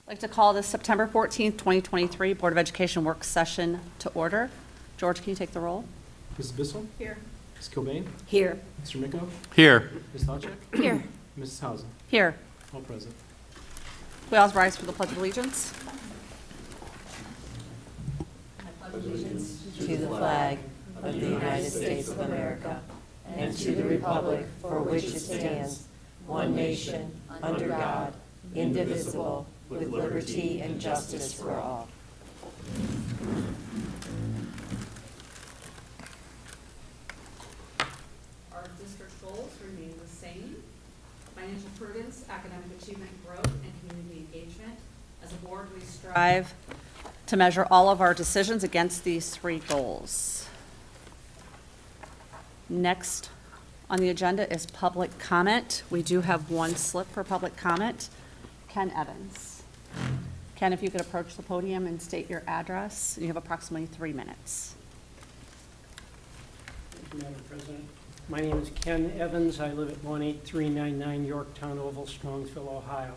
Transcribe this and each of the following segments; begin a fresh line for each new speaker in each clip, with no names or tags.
I'd like to call this September 14th, 2023 Board of Education work session to order. George, can you take the roll?
Mrs. Bissell?
Here.
Ms. Cobain?
Here.
Mr. Micko?
Here.
Ms. Thalchuk?
Here.
Mrs. Hausen?
Here.
All present.
We all rise for the Pledge of Allegiance.
To the flag of the United States of America and to the republic for which it stands, one nation, under God, indivisible, with liberty and justice for all.
Our district goals remain the same: financial prudence, academic achievement, growth, and community engagement. As a board, we strive to measure all of our decisions against these three goals. Next on the agenda is public comment. We do have one slip for public comment. Ken Evans. Ken, if you could approach the podium and state your address. You have approximately 3 minutes.
Thank you, Madam President. My name is Ken Evans. I live at 18399 Yorktown Oval, Strongsville, Ohio.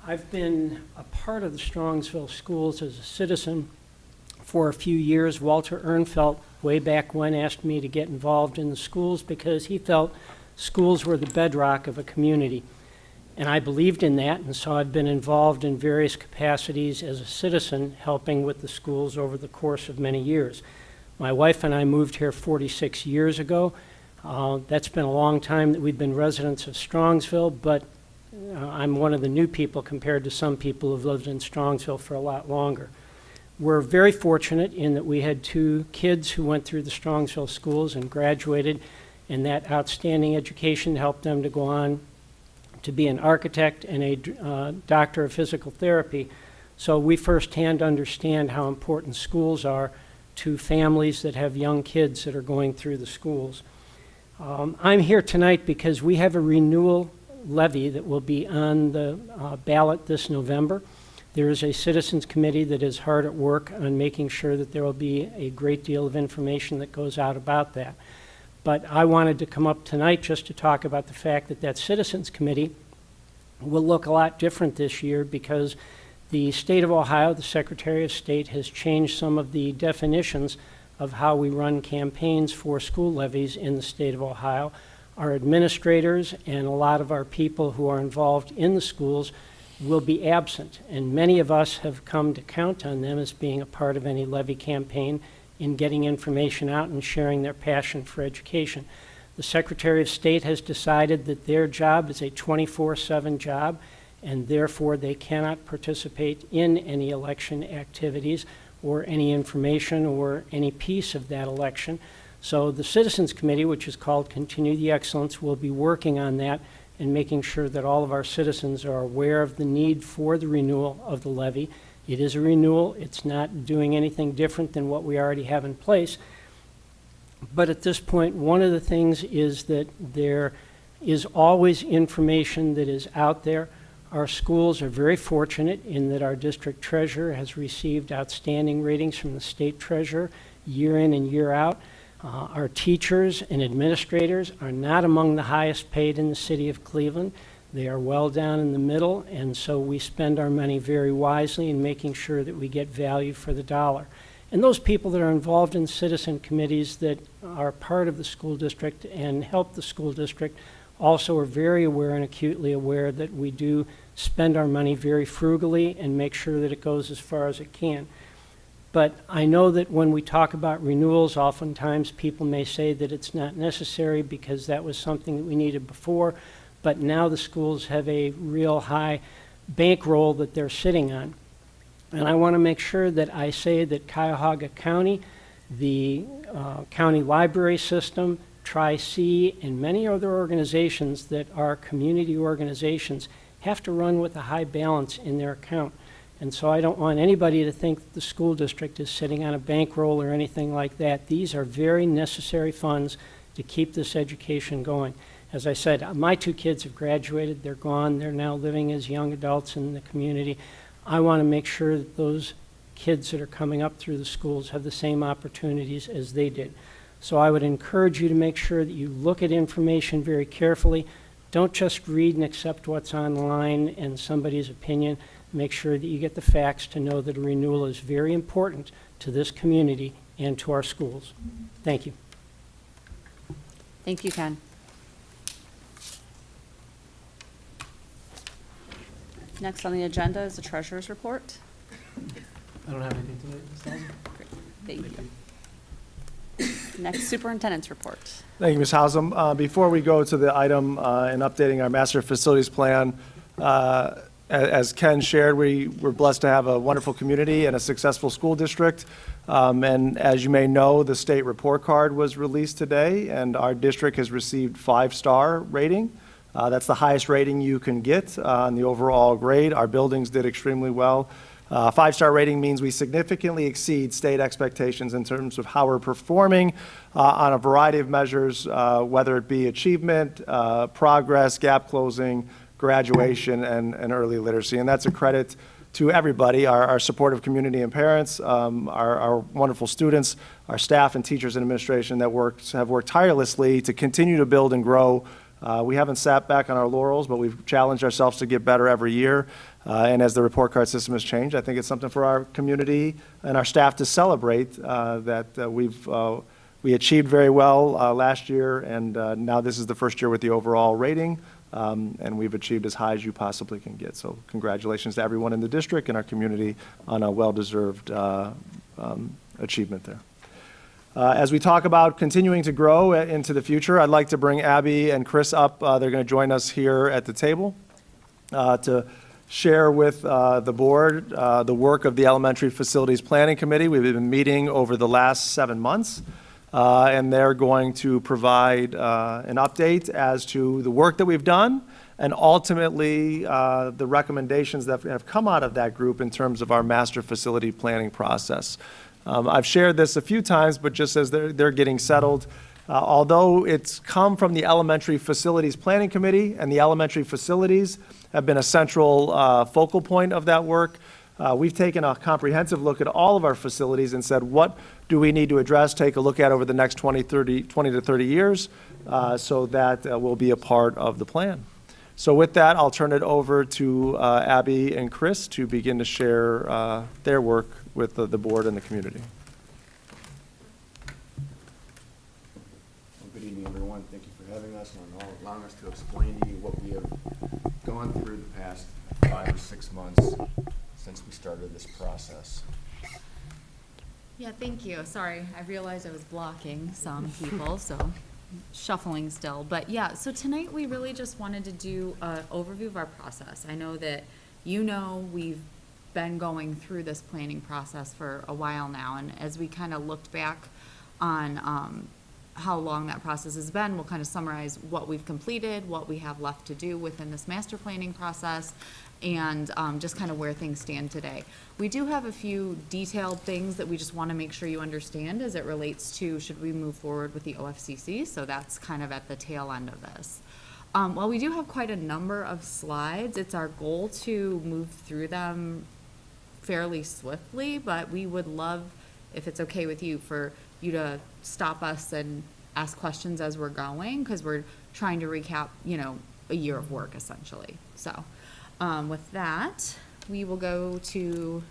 I've been a part of the Strongsville schools as a citizen for a few years. Walter Ehrenfeld, way back when, asked me to get involved in the schools because he felt schools were the bedrock of a community. And I believed in that, and so I've been involved in various capacities as a citizen, helping with the schools over the course of many years. My wife and I moved here 46 years ago. That's been a long time that we've been residents of Strongsville, but I'm one of the new people compared to some people who've lived in Strongsville for a lot longer. We're very fortunate in that we had 2 kids who went through the Strongsville schools and graduated, and that outstanding education helped them to go on to be an architect and a doctor of physical therapy. So we firsthand understand how important schools are to families that have young kids that are going through the schools. I'm here tonight because we have a renewal levy that will be on the ballot this November. There is a citizens committee that is hard at work on making sure that there will be a great deal of information that goes out about that. But I wanted to come up tonight just to talk about the fact that that citizens committee will look a lot different this year because the state of Ohio, the Secretary of State, has changed some of the definitions of how we run campaigns for school levies in the state of Ohio. Our administrators and a lot of our people who are involved in the schools will be absent, and many of us have come to count on them as being a part of any levy campaign in getting information out and sharing their passion for education. The Secretary of State has decided that their job is a 24/7 job, and therefore they cannot participate in any election activities or any information or any piece of that election. So the Citizens Committee, which is called Continue the Excellence, will be working on that and making sure that all of our citizens are aware of the need for the renewal of the levy. It is a renewal. It's not doing anything different than what we already have in place. But at this point, one of the things is that there is always information that is out there. Our schools are very fortunate in that our district treasurer has received outstanding ratings from the state treasurer year in and year out. Our teachers and administrators are not among the highest paid in the city of Cleveland. They are well down in the middle, and so we spend our money very wisely in making sure that we get value for the dollar. And those people that are involved in citizen committees that are part of the school district and help the school district also are very aware and acutely aware that we do spend our money very frugally and make sure that it goes as far as it can. But I know that when we talk about renewals, oftentimes people may say that it's not necessary because that was something that we needed before, but now the schools have a real high bankroll that they're sitting on. And I want to make sure that I say that Cuyahoga County, the county library system, Tri-C, and many other organizations that are community organizations have to run with a high balance in their account. And so I don't want anybody to think that the school district is sitting on a bankroll or anything like that. These are very necessary funds to keep this education going. As I said, my 2 kids have graduated. They're gone. They're now living as young adults in the community. I want to make sure that those kids that are coming up through the schools have the same opportunities as they did. So I would encourage you to make sure that you look at information very carefully. Don't just read and accept what's online and somebody's opinion. make sure that you get the facts to know that a renewal is very important to this community and to our schools. Thank you.
Thank you, Ken. Next on the agenda is the treasurer's report.
I don't have anything tonight, Ms. Hausen.
Thank you. Next, superintendent's report.
Thank you, Ms. Hausum. Before we go to the item in updating our master facilities plan, as Ken shared, we're blessed to have a wonderful community and a successful school district. And as you may know, the state report card was released today, and our district has received 5-star rating. That's the highest rating you can get on the overall grade. Our buildings did extremely well. 5-star rating means we significantly exceed state expectations in terms of how we're performing on a variety of measures, whether it be achievement, progress, gap closing, graduation, and early literacy. And that's a credit to everybody, our supportive community and parents, our wonderful students, our staff and teachers and administration that have worked tirelessly to continue to build and grow. We haven't sat back on our laurels, but we've challenged ourselves to get better every year. And as the report card system has changed, I think it's something for our community and our staff to celebrate that we achieved very well last year, and now this is the first year with the overall rating, and we've achieved as high as you possibly can get. So congratulations to everyone in the district and our community on a well-deserved achievement there. As we talk about continuing to grow into the future, I'd like to bring Abby and Chris up. They're going to join us here at the table to share with the board the work of the Elementary Facilities Planning Committee. We've been meeting over the last 7 months, and they're going to provide an update as to the work that we've done and ultimately the recommendations that have come out of that group in terms of our master facility planning process. I've shared this a few times, but just as they're getting settled, although it's come from the Elementary Facilities Planning Committee, and the elementary facilities have been a central focal point of that work, we've taken a comprehensive look at all of our facilities and said, what do we need to address, take a look at over the next 20 to 30 years, so that will be a part of the plan. So with that, I'll turn it over to Abby and Chris to begin to share their work with the board and the community.
Well, good evening, everyone. Thank you for having us and allowing us to explain to you what we have gone through the past 5 or 6 months since we started this process.
Yeah, thank you. Sorry, I realized I was blocking some people, so shuffling still. But yeah, so tonight we really just wanted to do an overview of our process. I know that we've been going through this planning process for a while now, and as we kind of looked back on how long that process has been, we'll kind of summarize what we've completed, what we have left to do within this master planning process, and just kind of where things stand today. We do have a few detailed things that we just want to make sure you understand as it relates to should we move forward with the OFCC, so that's kind of at the tail end of this. While we do have quite a number of slides, it's our goal to move through them fairly swiftly, but we would love, if it's okay with you, for you to stop us and ask questions as we're going, because we're trying to recap, a year of work essentially. So with that, we will go to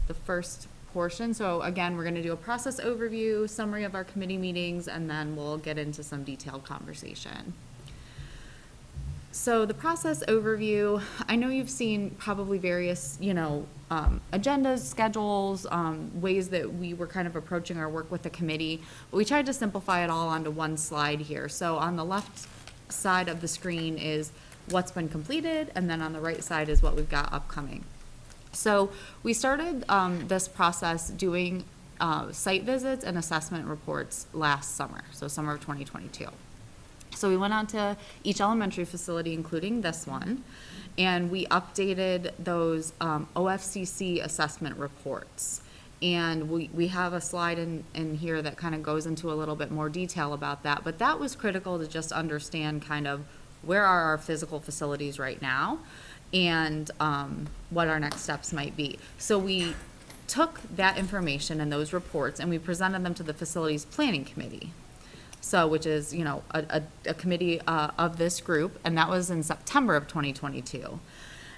the first portion. So again, we're going to do a process overview, summary of our committee meetings, and then we'll get into some detailed conversation. So the process overview, I know you've seen probably various, agendas, schedules, ways that we were kind of approaching our work with the committee, but we tried to simplify it all onto one slide here. So on the left side of the screen is what's been completed, and then on the right side is what we've got upcoming. So we started this process doing site visits and assessment reports last summer, so summer of 2022. So we went out to each elementary facility, including this one, and we updated those OFCC assessment reports. And we have a slide in here that kind of goes into a little bit more detail about that, but that was critical to just understand kind of where are our physical facilities right now and what our next steps might be. So we took that information and those reports and we presented them to the Facilities Planning Committee. So, which is, a committee of this group, and that was in September of 2022.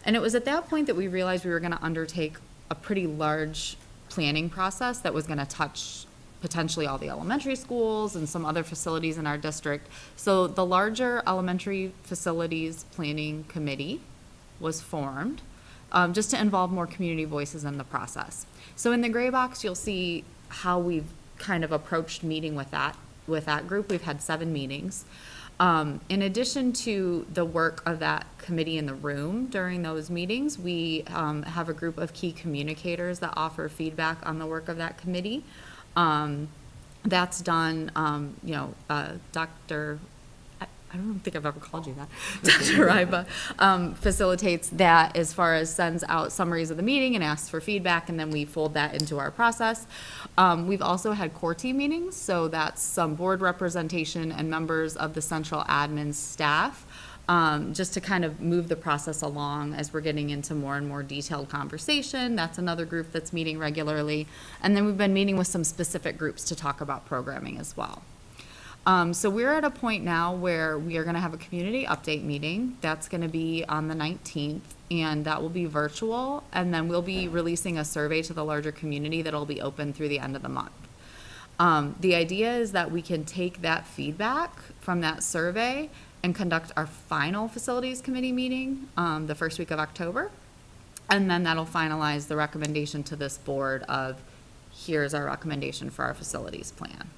And it was at that point that we realized we were gonna undertake a pretty large planning process that was gonna touch potentially all the elementary schools and some other facilities in our district. So the larger elementary facilities planning committee was formed, just to involve more community voices in the process. So in the gray box, you'll see how we've kind of approached meeting with that group. We've had 7 meetings. In addition to the work of that committee in the room during those meetings, we have a group of key communicators that offer feedback on the work of that committee. That's done, Dr. I don't think I've ever called you that. Dr. Ryba facilitates that as far as sends out summaries of the meeting and asks for feedback, and then we fold that into our process. We've also had core team meetings, so that's some board representation and members of the central admin staff, just to kind of move the process along as we're getting into more and more detailed conversation. That's another group that's meeting regularly. And then we've been meeting with some specific groups to talk about programming as well. So we're at a point now where we are going to have a community update meeting. That's going to be on the 19th, and that will be virtual. And then we'll be releasing a survey to the larger community that'll be open through the end of the month. The idea is that we can take that feedback from that survey and conduct our final facilities committee meeting the first week of October. And then that'll finalize the recommendation to this board of, here's our recommendation for our facilities plan.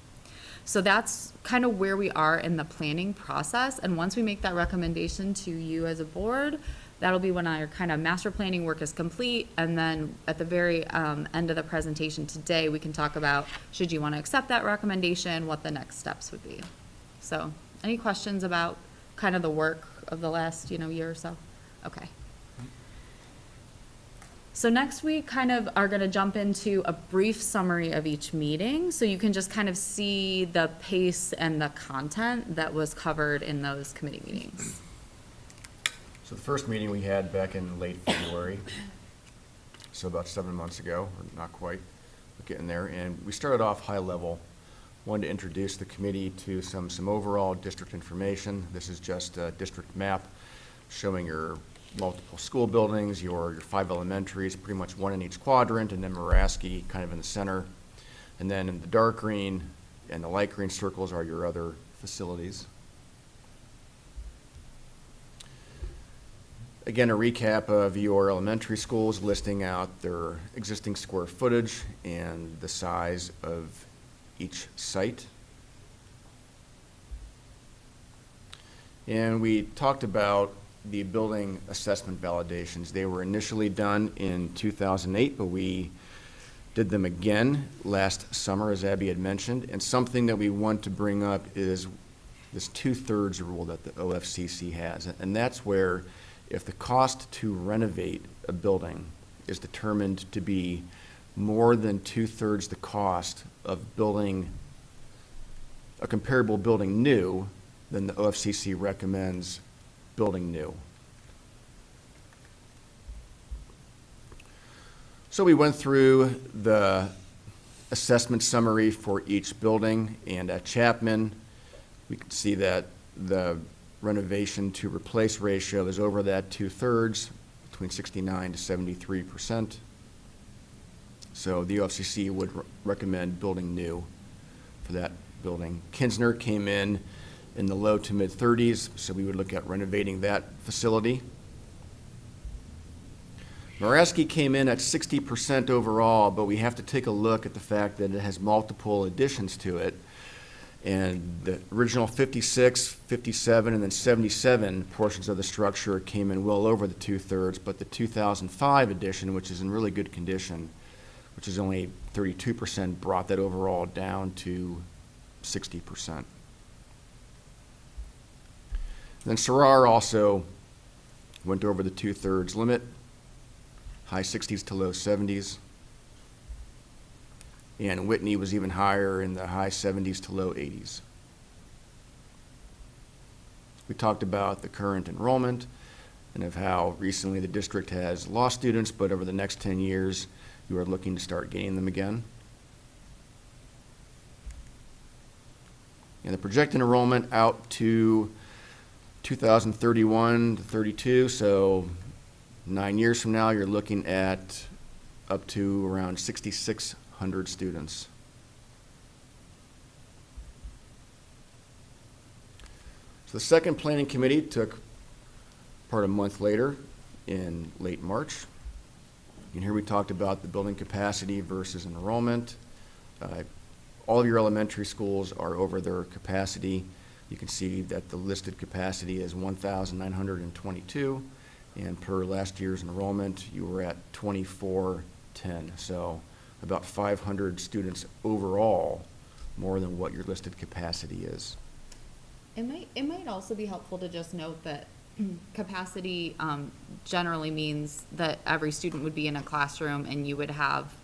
So that's kind of where we are in the planning process. And once we make that recommendation to you as a board, that'll be when our kind of master planning work is complete. And then at the very end of the presentation today, we can talk about, should you want to accept that recommendation, what the next steps would be. So any questions about kind of the work of the last, year or so? Okay. So next we kind of are going to jump into a brief summary of each meeting, so you can just kind of see the pace and the content that was covered in those committee meetings.
So the first meeting we had back in late February, so about 7 months ago, or not quite, but getting there, and we started off high level. Wanted to introduce the committee to some overall district information. This is just a district map showing your multiple school buildings, your 5 elementaries, pretty much 1 in each quadrant, and then Muraski kind of in the center. And then in the dark green and the light green circles are your other facilities. Again, a recap of your elementary schools, listing out their existing square footage and the size of each site. And we talked about the building assessment validations. They were initially done in 2008, but we did them again last summer, as Abby had mentioned. And something that we want to bring up is this 2/3 rule that the OFCC has. And that's where if the cost to renovate a building is determined to be more than 2/3 the cost of building a comparable building new, then the OFCC recommends building new. So we went through the assessment summary for each building, and at Chapman, we could see that the renovation to replace ratio is over that 2/3, between 69 to 73%. So the OFCC would recommend building new for that building. Kinsner came in the low to mid 30s, so we would look at renovating that facility. Muraski came in at 60% overall, but we have to take a look at the fact that it has multiple additions to it. And the original 56, 57, and then 77 portions of the structure came in well over the 2/3, but the 2005 addition, which is in really good condition, which is only 32%, brought that overall down to 60%. Then Sarar also went over the 2/3 limit, high 60s to low 70s. And Whitney was even higher in the high 70s to low 80s. We talked about the current enrollment and of how recently the district has lost students, but over the next 10 years, you are looking to start gaining them again. And the projected enrollment out to 2031 to 32, so 9 years from now, you're looking at up to around 6,600 students. So the second planning committee took part a month later in late March. And here we talked about the building capacity versus enrollment. All of your elementary schools are over their capacity. You can see that the listed capacity is 1,922, and per last year's enrollment, you were at 2,410. So about 500 students overall, more than what your listed capacity is.
It might also be helpful to just note that capacity generally means that every student would be in a classroom and you would have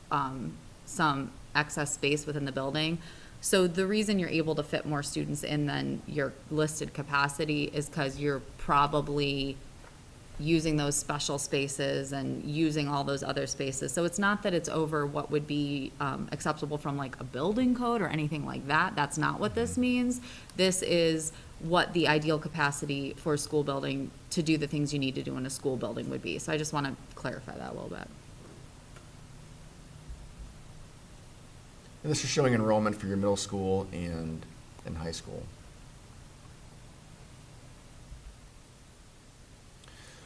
some excess space within the building. So the reason you're able to fit more students in than your listed capacity is because you're probably using those special spaces and using all those other spaces. So it's not that it's over what would be acceptable from like a building code or anything like that. That's not what this means. This is what the ideal capacity for a school building to do the things you need to do in a school building would be. So I just want to clarify that a little bit.
And this is showing enrollment for your middle school and high school.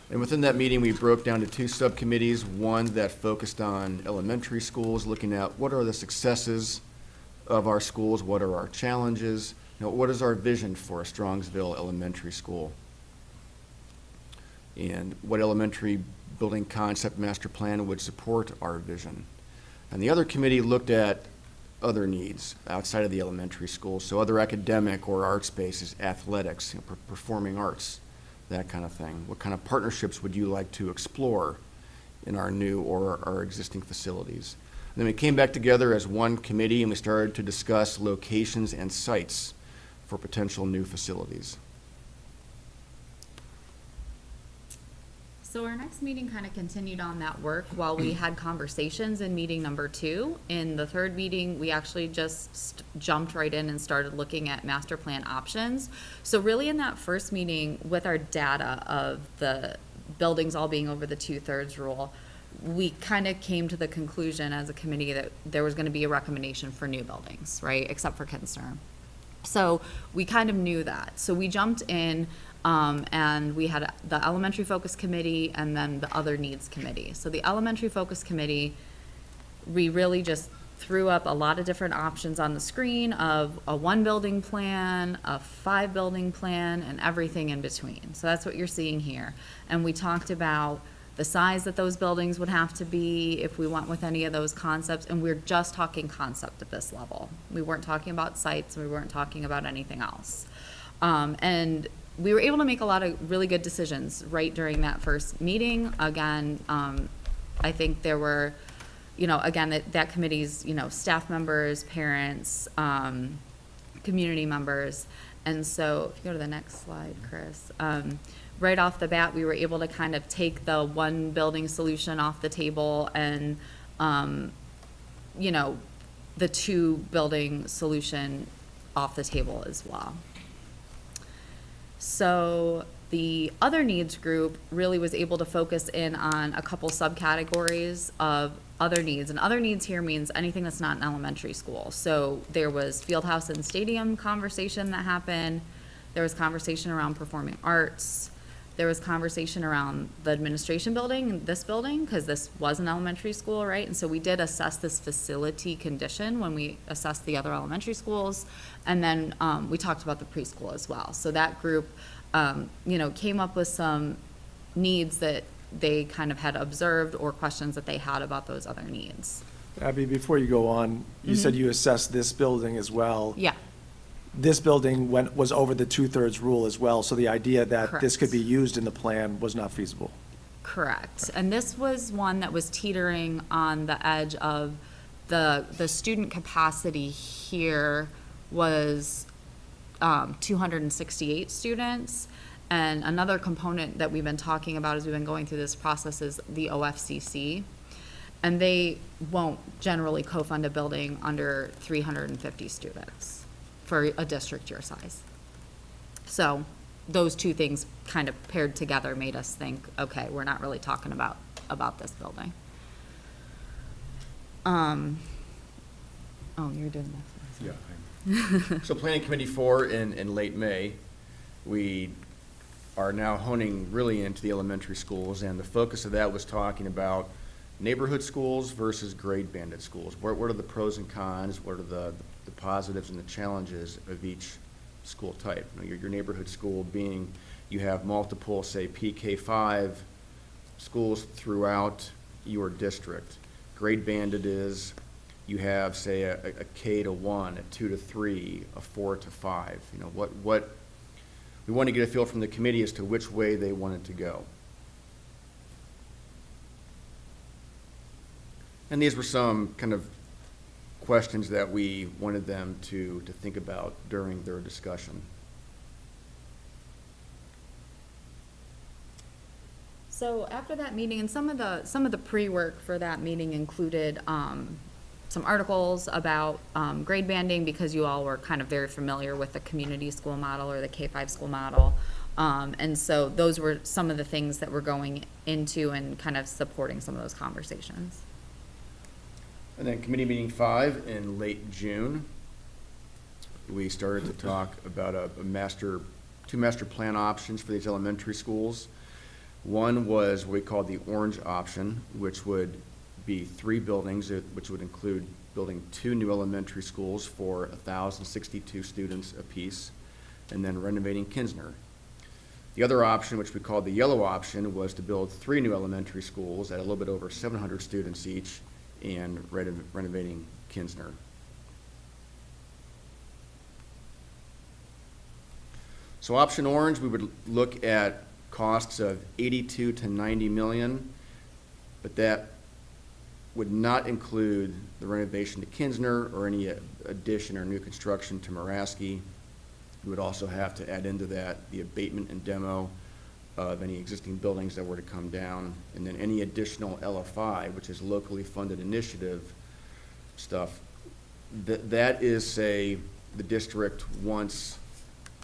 And within that meeting, we broke down to two subcommittees, one that focused on elementary schools, looking at what are the successes of our schools, what are our challenges, what is our vision for a Strongsville elementary school, and what elementary building concept master plan would support our vision. And the other committee looked at other needs outside of the elementary school, so other academic or art spaces, athletics, performing arts, that kind of thing. What kind of partnerships would you like to explore in our new or our existing facilities? And then we came back together as one committee and we started to discuss locations and sites for potential new facilities.
So our next meeting kind of continued on that work while we had conversations in meeting number 2. In the third meeting, we actually just jumped right in and started looking at master plan options. So really in that first meeting with our data of the buildings all being over the 2/3 rule, we kind of came to the conclusion as a committee that there was going to be a recommendation for new buildings, right, except for Kinster. So we kind of knew that. So we jumped in and we had the elementary focus committee and then the other needs committee. So the elementary focus committee, we really just threw up a lot of different options on the screen of a 1 building plan, a 5 building plan, and everything in between. So that's what you're seeing here. And we talked about the size that those buildings would have to be if we went with any of those concepts, and we're just talking concept at this level. We weren't talking about sites, we weren't talking about anything else. And we were able to make a lot of really good decisions right during that first meeting. Again, I think there were, again, that committee's, staff members, parents, community members. And so if you go to the next slide, Chris, right off the bat, we were able to kind of take the 1 building solution off the table and, the 2 building solution off the table as well. So the other needs group really was able to focus in on a couple subcategories of other needs. And other needs here means anything that's not an elementary school. So there was fieldhouse and stadium conversation that happened. There was conversation around performing arts. There was conversation around the administration building, this building, because this was an elementary school, right? And so we did assess this facility condition when we assessed the other elementary schools. And then we talked about the preschool as well. So that group, came up with some needs that they kind of had observed or questions that they had about those other needs.
Abby, before you go on, you said you assessed this building as well.
Yeah.
This building was over the 2/3 rule as well, so the idea that this could be
Correct.
used in the plan was not feasible.
Correct. And this was one that was teetering on the edge of the student capacity here was 268 students. And another component that we've been talking about as we've been going through this process is the OFCC. And they won't generally co-fund a building under 350 students for a district your size. So those two things kind of paired together made us think, okay, we're not really talking about this building. Oh, you're doing this.
Yeah. So Planning Committee 4 in late May, we are now honing really into the elementary schools, and the focus of that was talking about neighborhood schools versus grade banded schools. What are the pros and cons? What are the positives and the challenges of each school type? You know, your neighborhood school being, you have multiple, say, PK5 schools throughout your district. Grade banded is, you have, say, a K to 1, a 2 to 3, a 4 to 5. You know, what we want to get a feel from the committee as to which way they wanted to go. And these were some kind of questions that we wanted them to think about during their discussion.
So after that meeting, and some of the pre-work for that meeting included some articles about grade banding, because you all were kind of very familiar with the community school model or the K-5 school model. And so those were some of the things that we're going into and kind of supporting some of those conversations.
And then committee meeting 5 in late June, we started to talk about two master plan options for these elementary schools. One was what we called the orange option, which would be 3 buildings, which would include building 2 new elementary schools for 1,062 students apiece, and then renovating Kinsner. The other option, which we called the yellow option, was to build 3 new elementary schools at a little bit over 700 students each, and renovating Kinsner. So option orange, we would look at costs of 82 to 90 million, but that would not include the renovation to Kinsner or any addition or new construction to Muraski. We would also have to add into that the abatement and demo of any existing buildings that were to come down, and then any additional LFI, which is locally funded initiative stuff. That is, say, the district wants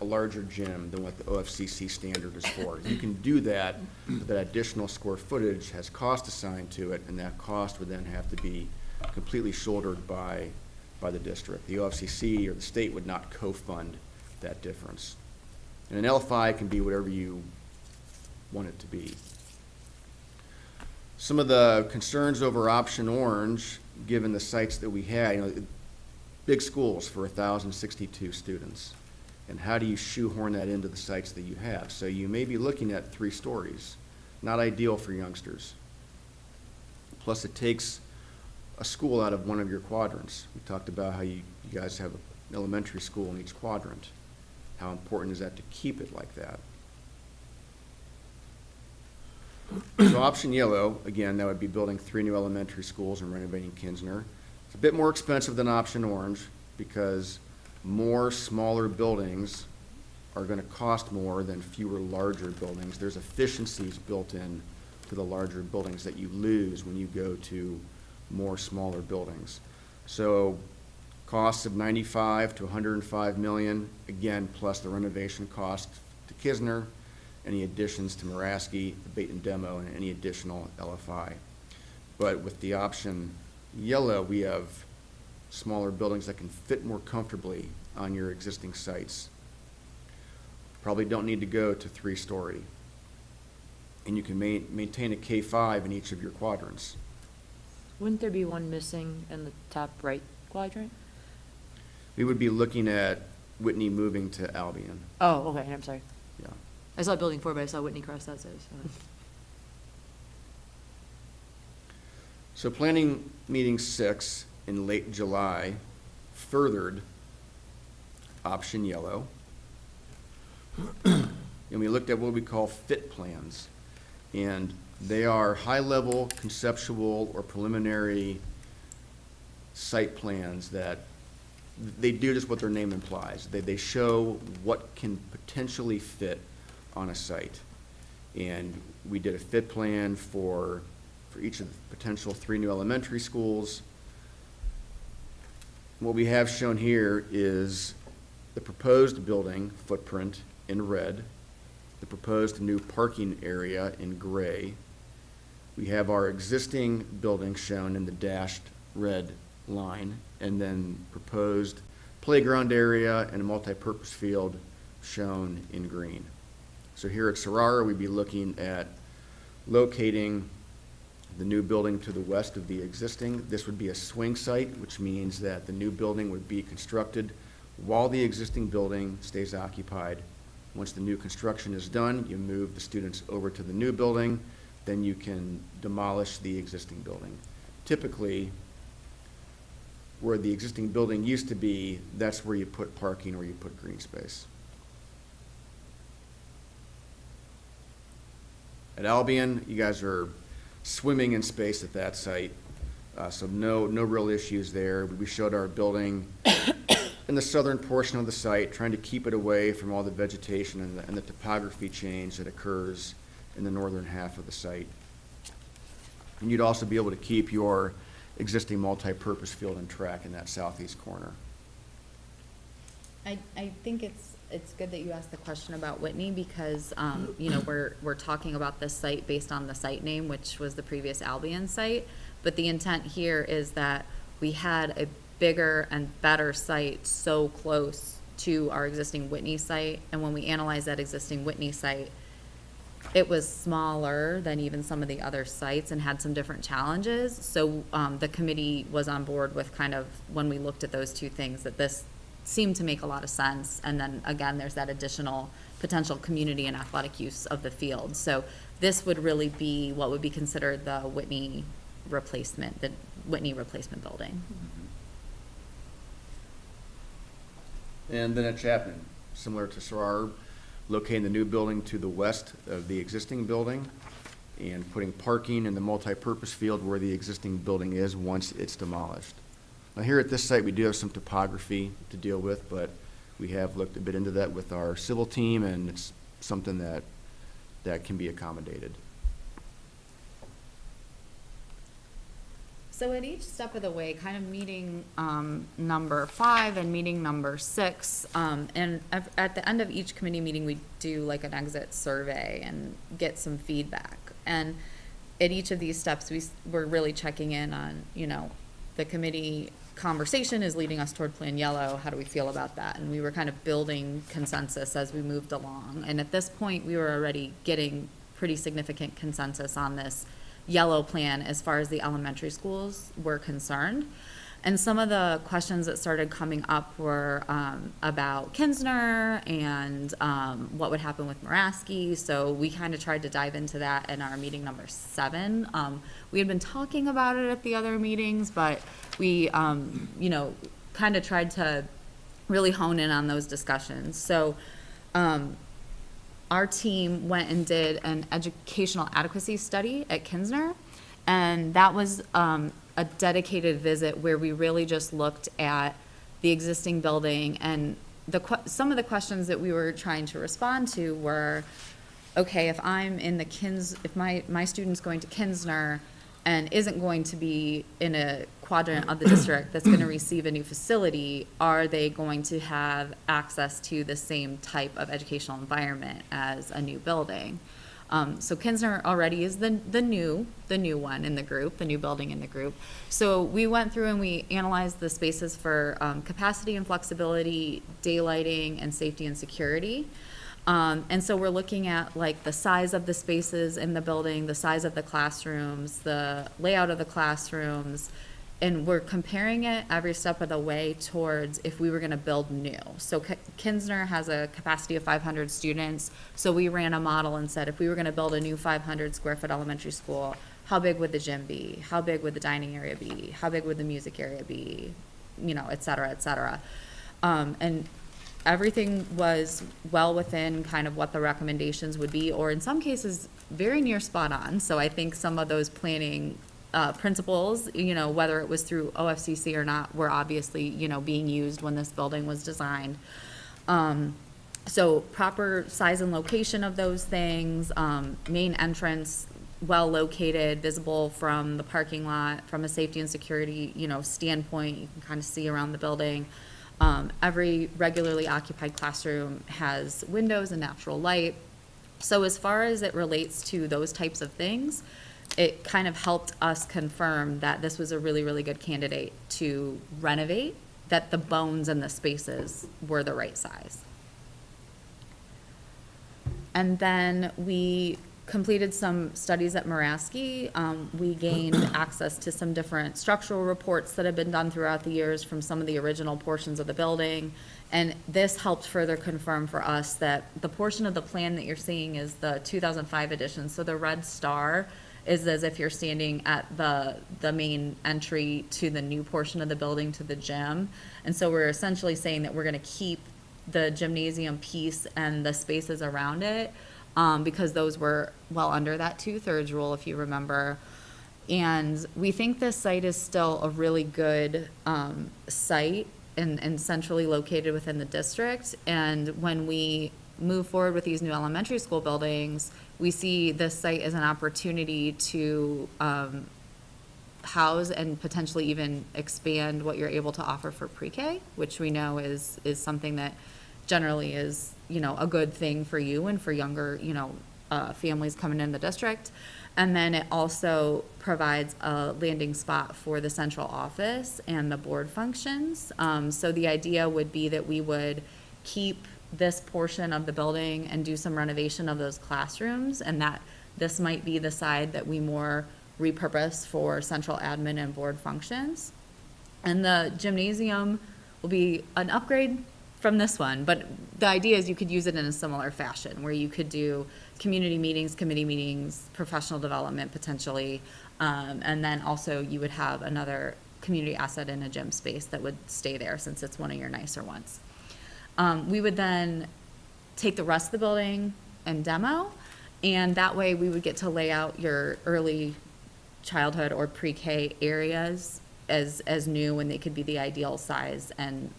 a larger gym than what the OFCC standard is for. You can do that, but that additional square footage has cost assigned to it, and that cost would then have to be completely shouldered by the district. The OFCC or the state would not co-fund that difference. And an LFI can be whatever you want it to be. Some of the concerns over option orange, given the sites that we had, you know, big schools for 1,062 students. And how do you shoehorn that into the sites that you have? So you may be looking at 3 stories, not ideal for youngsters. Plus it takes a school out of one of your quadrants. We talked about how you guys have an elementary school in each quadrant. How important is that to keep it like that? So option yellow, again, that would be building 3 new elementary schools and renovating Kinsner. It's a bit more expensive than option orange because more smaller buildings are going to cost more than fewer larger buildings. There's efficiencies built in to the larger buildings that you lose when you go to more smaller buildings. So costs of 95 to 105 million, again, plus the renovation cost to Kinsner, any additions to Muraski, abate and demo, and any additional LFI. But with the option yellow, we have smaller buildings that can fit more comfortably on your existing sites. Probably don't need to go to 3-story. And you can maintain a K-5 in each of your quadrants.
Wouldn't there be one missing in the top right quadrant?
We would be looking at Whitney moving to Albion.
Oh, okay, I'm sorry.
Yeah.
I saw building 4, but I saw Whitney cross that, so.
So planning meeting 6 in late July furthered option yellow. And we looked at what we call fit plans. And they are high-level conceptual or preliminary site plans that they do just what their name implies. They show what can potentially fit on a site. And we did a fit plan for each of the potential 3 new elementary schools. What we have shown here is the proposed building footprint in red the proposed new parking area in gray. We have our existing building shown in the dashed red line, and then proposed playground area and a multipurpose field shown in green. So here at Sarara, we'd be looking at locating the new building to the west of the existing. This would be a swing site, which means that the new building would be constructed while the existing building stays occupied. Once the new construction is done, you move the students over to the new building, then you can demolish the existing building. Typically, where the existing building used to be, that's where you put parking or you put green space. At Albion, you guys are swimming in space at that site, so no real issues there. We showed our building in the southern portion of the site, trying to keep it away from all the vegetation and the topography change that occurs in the northern half of the site. And you'd also be able to keep your existing multi-purpose field and track in that southeast corner.
I think it's good that you asked the question about Whitney because, you know, we're talking about this site based on the site name, which was the previous Albion site. But the intent here is that we had a bigger and better site so close to our existing Whitney site. And when we analyzed that existing Whitney site, it was smaller than even some of the other sites and had some different challenges. So the committee was on board with kind of, when we looked at those two things, that this seemed to make a lot of sense. And then again, there's that additional potential community and athletic use of the field. So this would really be what would be considered the Whitney replacement building.
And then at Chapman, similar to Sarara, locating the new building to the west of the existing building and putting parking in the multi-purpose field where the existing building is once it's demolished. Now here at this site, we do have some topography to deal with, but we have looked a bit into that with our civil team, and it's something that can be accommodated.
So at each step of the way, kind of meeting number 5 and meeting number 6, and at the end of each committee meeting, we do like an exit survey and get some feedback. And at each of these steps, we're really checking in on, you know, the committee conversation is leading us toward Plan Yellow. How do we feel about that? And we were kind of building consensus as we moved along. And at this point, we were already getting pretty significant consensus on this yellow plan as far as the elementary schools were concerned. And some of the questions that started coming up were about Kinsner and what would happen with Muraski. So we kind of tried to dive into that in our meeting number 7. We had been talking about it at the other meetings, but we, you know, kind of tried to really hone in on those discussions. So our team went and did an educational adequacy study at Kinsner, and that was a dedicated visit where we really just looked at the existing building. And some of the questions that we were trying to respond to were, okay, if I'm in the if my student's going to Kinsner and isn't going to be in a quadrant of the district that's going to receive a new facility, are they going to have access to the same type of educational environment as a new building? So Kinsner already is the new one in the group, the new building in the group. So we went through and we analyzed the spaces for capacity and flexibility, daylighting, and safety and security. And so we're looking at like the size of the spaces in the building, the size of the classrooms, the layout of the classrooms, and we're comparing it every step of the way towards if we were going to build new. So Kinsner has a capacity of 500 students, so we ran a model and said if we were going to build a new 500 square foot elementary school, how big would the gym be? How big would the dining area be? How big would the music area be? You know, et cetera, et cetera. And everything was well within kind of what the recommendations would be, or in some cases, very near spot on. So I think some of those planning principles, you know, whether it was through OFCC or not, were obviously, you know, being used when this building was designed. So proper size and location of those things, main entrance, well located, visible from the parking lot, from a safety and security, you know, standpoint, you can kind of see around the building. Every regularly occupied classroom has windows and natural light. So as far as it relates to those types of things, it kind of helped us confirm that this was a really, really good candidate to renovate, that the bones and the spaces were the right size. And then we completed some studies at Maraski. We gained access to some different structural reports that have been done throughout the years from some of the original portions of the building. And this helped further confirm for us that the portion of the plan that you're seeing is the 2005 edition. So the red star is as if you're standing at the main entry to the new portion of the building, to the gym. And so we're essentially saying that we're gonna keep the gymnasium piece and the spaces around it, because those were well under that 2/3 rule, if you remember. And we think this site is still a really good site and centrally located within the district. And when we move forward with these new elementary school buildings, we see this site as an opportunity to house and potentially even expand what you're able to offer for pre-K, which we know is something that generally is, you know, a good thing for you and for younger, you know, families coming in the district. And then it also provides a landing spot for the central office and the board functions. So the idea would be that we would keep this portion of the building and do some renovation of those classrooms, and that this might be the side that we more repurpose for central admin and board functions. And the gymnasium will be an upgrade from this one, but the idea is you could use it in a similar fashion, where you could do community meetings, committee meetings, professional development potentially, and then also you would have another community asset in a gym space that would stay there since it's one of your nicer ones. We would then take the rest of the building and demo, and that way we would get to lay out your early childhood or pre-K areas as new, and they could be the ideal size and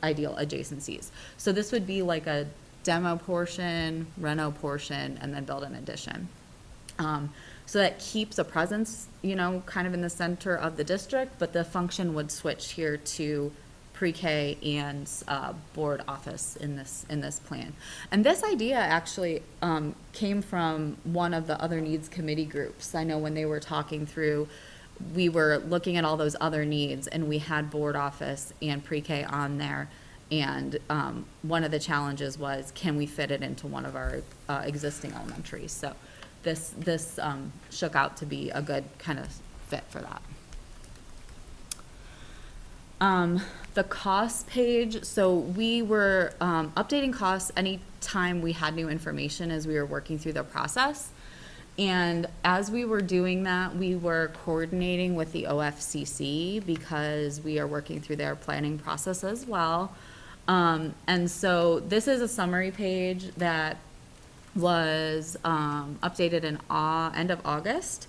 ideal adjacencies. So this would be like a demo portion, reno portion, and then build an addition. So that keeps a presence, you know, kind of in the center of the district, but the function would switch here to pre-K and board office in this plan. And this idea actually came from one of the other needs committee groups. I know when they were talking through, we were looking at all those other needs, and we had board office and pre-K on there. And one of the challenges was, can we fit it into one of our existing elementaries? So this shook out to be a good kind of fit for that. The cost page, so we were updating costs anytime we had new information as we were working through the process. And as we were doing that, we were coordinating with the OFCC because we are working through their planning process as well. And so this is a summary page that was updated in end of August.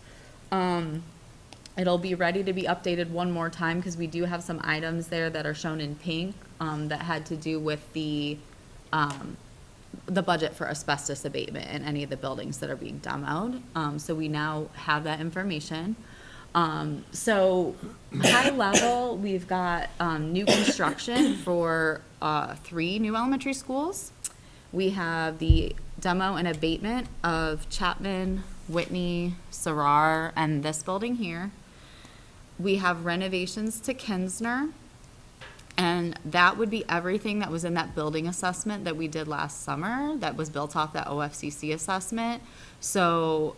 It'll be ready to be updated one more time because we do have some items there that are shown in pink that had to do with the budget for asbestos abatement in any of the buildings that are being demoed. So we now have that information. So high level, we've got new construction for 3 new elementary schools. We have the demo and abatement of Chapman, Whitney, Sarrar, and this building here. We have renovations to Kinsner, and that would be everything that was in that building assessment that we did last summer that was built off that OFCC assessment. So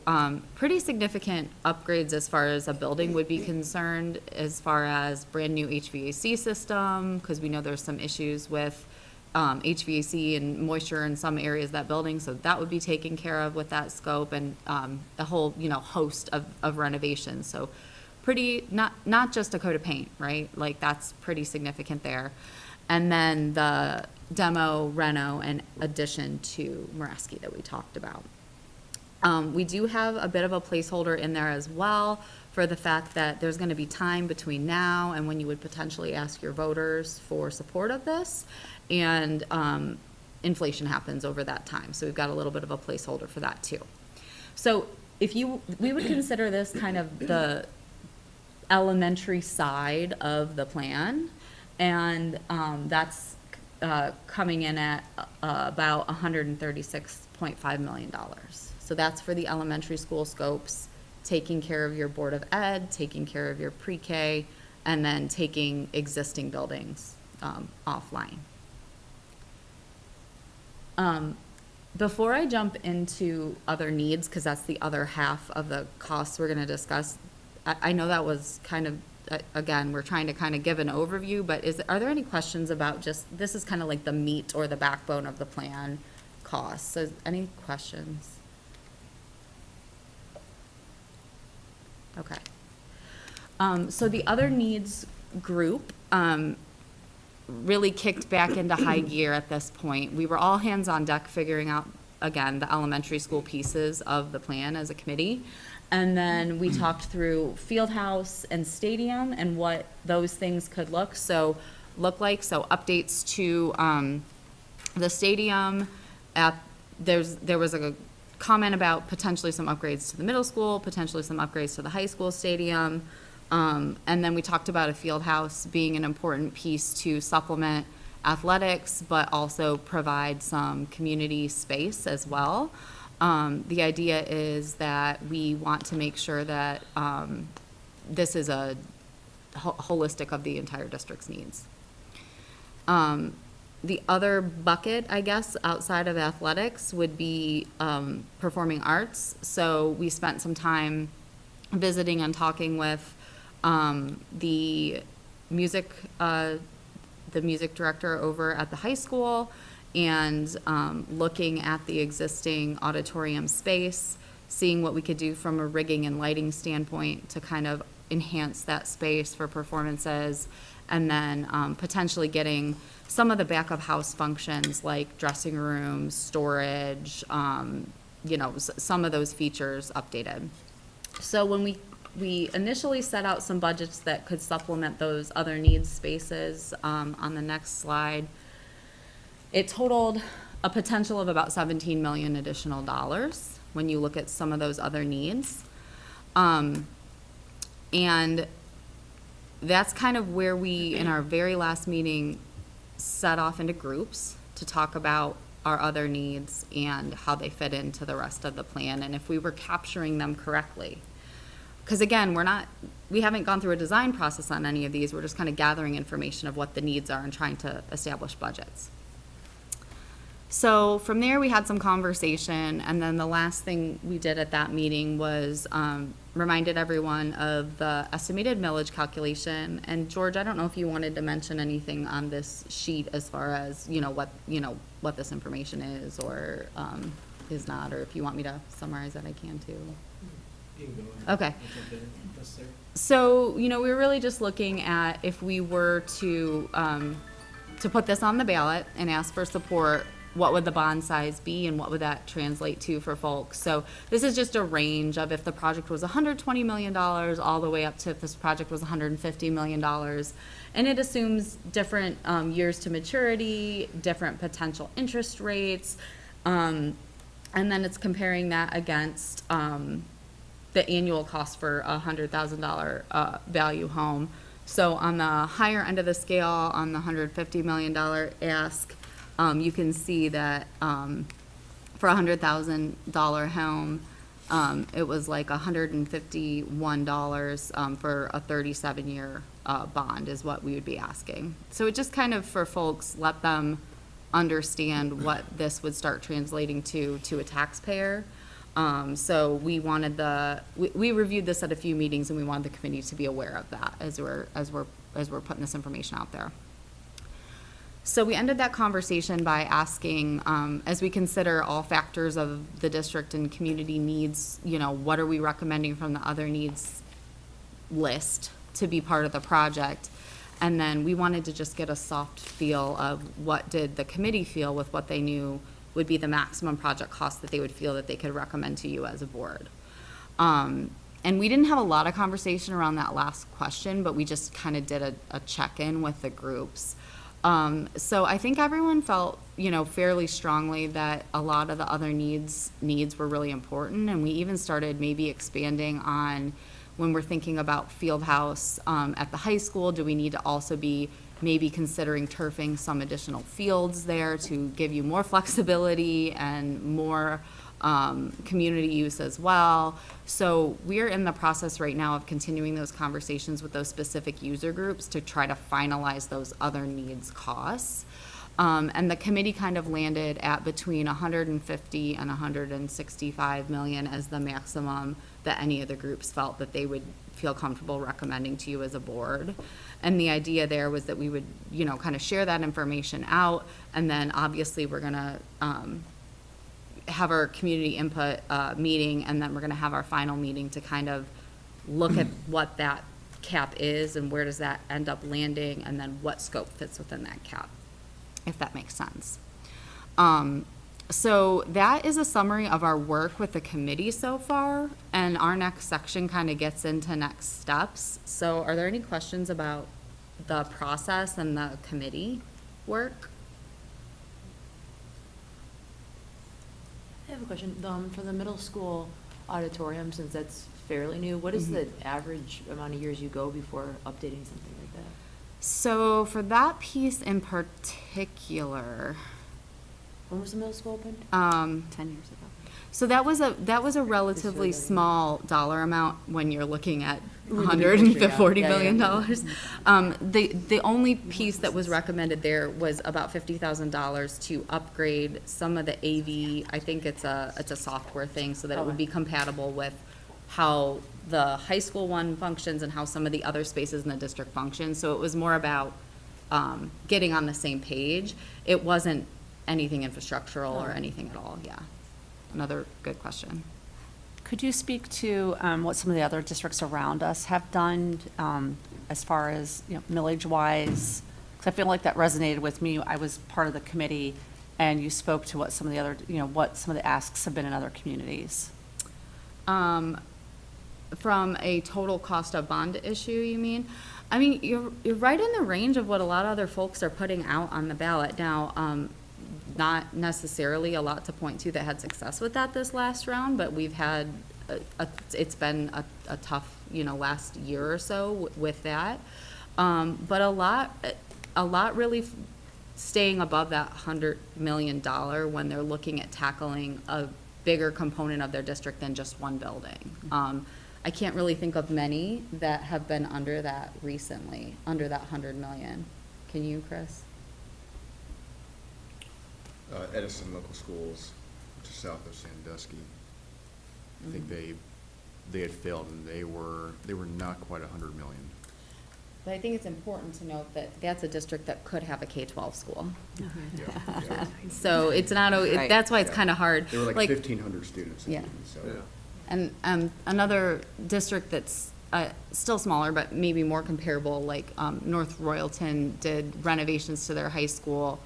pretty significant upgrades as far as a building would be concerned, as far as brand new HVAC system, because we know there's some issues with HVAC and moisture in some areas of that building, so that would be taken care of with that scope, and a whole, you know, host of renovations. So pretty, not just a coat of paint, right? Like that's pretty significant there. And then the demo, reno, and addition to Maraski that we talked about. We do have a bit of a placeholder in there as well for the fact that there's going to be time between now and when you would potentially ask your voters for support of this, and inflation happens over that time. So we've got a little bit of a placeholder for that too. So we would consider this kind of the elementary side of the plan, and that's coming in at about $136.5 million. So that's for the elementary school scopes, taking care of your Board of Ed, taking care of your pre-K, and then taking existing buildings offline. Before I jump into other needs, because that's the other half of the costs we're going to discuss, I know that was kind of, again, we're trying to kind of give an overview, but are there any questions about just, this is kind of like the meat or the backbone of the plan costs? So any questions? Okay. So the other needs group really kicked back into high gear at this point. We were all hands on deck figuring out, again, the elementary school pieces of the plan as a committee. And then we talked through field house and stadium and what those things could look like. So updates to the stadium. There was a comment about potentially some upgrades to the middle school, potentially some upgrades to the high school stadium. And then we talked about a field house being an important piece to supplement athletics, but also provide some community space as well. The idea is that we want to make sure that this is a holistic of the entire district's needs. The other bucket, I guess, outside of athletics would be performing arts. So we spent some time visiting and talking with the music director over at the high school and looking at the existing auditorium space, seeing what we could do from a rigging and lighting standpoint to kind of enhance that space for performances, and then potentially getting some of the back of house functions like dressing rooms, storage, some of those features updated. So when we initially set out some budgets that could supplement those other needs spaces on the next slide, it totaled a potential of about $17 million additional dollars when you look at some of those other needs. And that's kind of where we, in our very last meeting, set off into groups to talk about our other needs and how they fit into the rest of the plan and if we were capturing them correctly. Because again, we haven't gone through a design process on any of these. We're just kind of gathering information of what the needs are and trying to establish budgets. So from there, we had some conversation, and then the last thing we did at that meeting was reminded everyone of the estimated millage calculation. And George, I don't know if you wanted to mention anything on this sheet as far as what this information is or is not, or if you want me to summarize that, I can too. Okay. So, we were really just looking at if we were to put this on the ballot and ask for support, what would the bond size be and what would that translate to for folks? So this is just a range of if the project was $120 million all the way up to if this project was $150 million. And it assumes different years to maturity, different potential interest rates, and then it's comparing that against the annual cost for a $100,000 value home. So on the higher end of the scale, on the $150 million ask, you can see that for a $100,000 home, it was like $151 for a 37-year bond is what we would be asking. So it just kind of, for folks, let them understand what this would start translating to a taxpayer. So we wanted we reviewed this at a few meetings, and we wanted the committee to be aware of that as we're putting this information out there. So we ended that conversation by asking, as we consider all factors of the district and community needs, what are we recommending from the other needs list to be part of the project? And then we wanted to just get a soft feel of what did the committee feel with what they knew would be the maximum project cost that they would feel that they could recommend to you as a board. And we didn't have a lot of conversation around that last question, but we just kind of did a check-in with the groups. So I think everyone felt, fairly strongly that a lot of the other needs were really important, and we even started maybe expanding on when we're thinking about field house at the high school, do we need to also be maybe considering turfing some additional fields there to give you more flexibility and more community use as well. So we're in the process right now of continuing those conversations with those specific user groups to try to finalize those other needs costs. And the committee kind of landed at between 150 and 165 million as the maximum that any of the groups felt that they would feel comfortable recommending to you as a board. And the idea there was that we would, you know, kind of share that information out, and then obviously we're gonna have our community input meeting, and then we're gonna have our final meeting to kind of look at what that cap is and where does that end up landing, and then what scope fits within that cap, if that makes sense. So that is a summary of our work with the committee so far, and our next section kind of gets into next steps. So are there any questions about the process and the committee work?
I have a question. For the middle school auditorium, since that's fairly new, what is the average amount of years you go before updating something like that?
So for that piece in particular,
When was the middle school opened?
10 years ago. So that was a relatively
This year,
small dollar amount when you're looking at
With the big picture, yeah.
$140
Yeah,
billion.
yeah.
The only piece that was recommended there was about $50,000 to upgrade some of the AV. I think it's a software thing, so that it would be compatible with how the high school one functions and how some of the other spaces in the district function. So it was more about getting on the same page. It wasn't anything infrastructural or anything at all, yeah. Another good question.
Could you speak to what some of the other districts around us have done as far as, you know, millage-wise? Because I feel like that resonated with me. I was part of the committee, and you spoke to what some of the other, you know, what some of the asks have been in other communities.
From a total cost of bond issue, you mean? I mean, you're right in the range of what a lot of other folks are putting out on the ballot. Now, not necessarily a lot to point to that had success with that this last round, but we've had, it's been a tough, you know, last year or so with that. But a lot really staying above that $100 million when they're looking at tackling a bigger component of their district than just one building. I can't really think of many that have been under that recently, under that 100 million. Can you, Chris?
Edison Local Schools, just south of Sandusky. I think they had failed, and they were not quite 100 million.
But I think it's important to note that that's a district that could have a K-12 school.
Yeah.
So it's not,
Right.
that's why it's
Yeah.
kind of hard.
There were like 1,500 students.
Yeah.
So.
And another district that's still smaller, but maybe more comparable, like North Royalton did renovations to their high school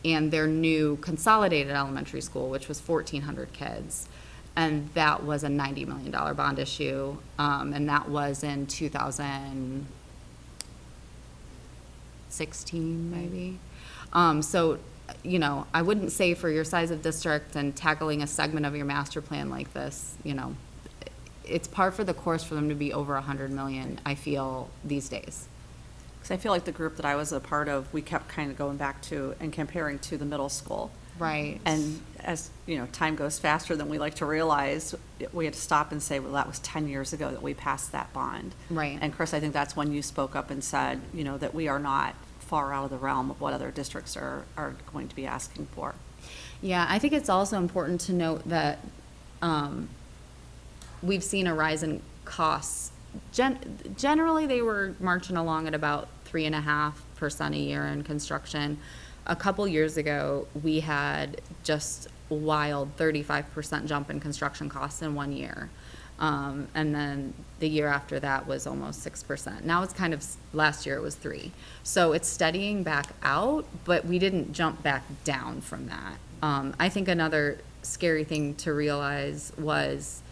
and their new consolidated elementary school, which was 1,400 kids. And that was a $90 million bond issue, and that was in 2016, maybe. So, you know, I wouldn't say for your size of district and tackling a segment of your master plan like this, you know, it's par for the course for them to be over 100 million, I feel, these days.
Because I feel like the group that I was a part of, we kept kind of going back to and comparing to the middle school.
Right.
And as, you know, time goes faster than we like to realize, we had to stop and say, well, that was 10 years ago that we passed that bond.
Right.
And Chris, I think that's when you spoke up and said, you know, that we are not far out of the realm of what other districts are going to be asking for.
Yeah, I think it's also important to note that we've seen a rise in costs. Generally, they were marching along at about 3.5% a year in construction. A couple years ago, we had just a wild 35% jump in construction costs in 1 year. And then the year after that was almost 6%. Now it's kind of, last year it was 3%. So it's steadying back out, but we didn't jump back down from that. I think another scary thing to realize was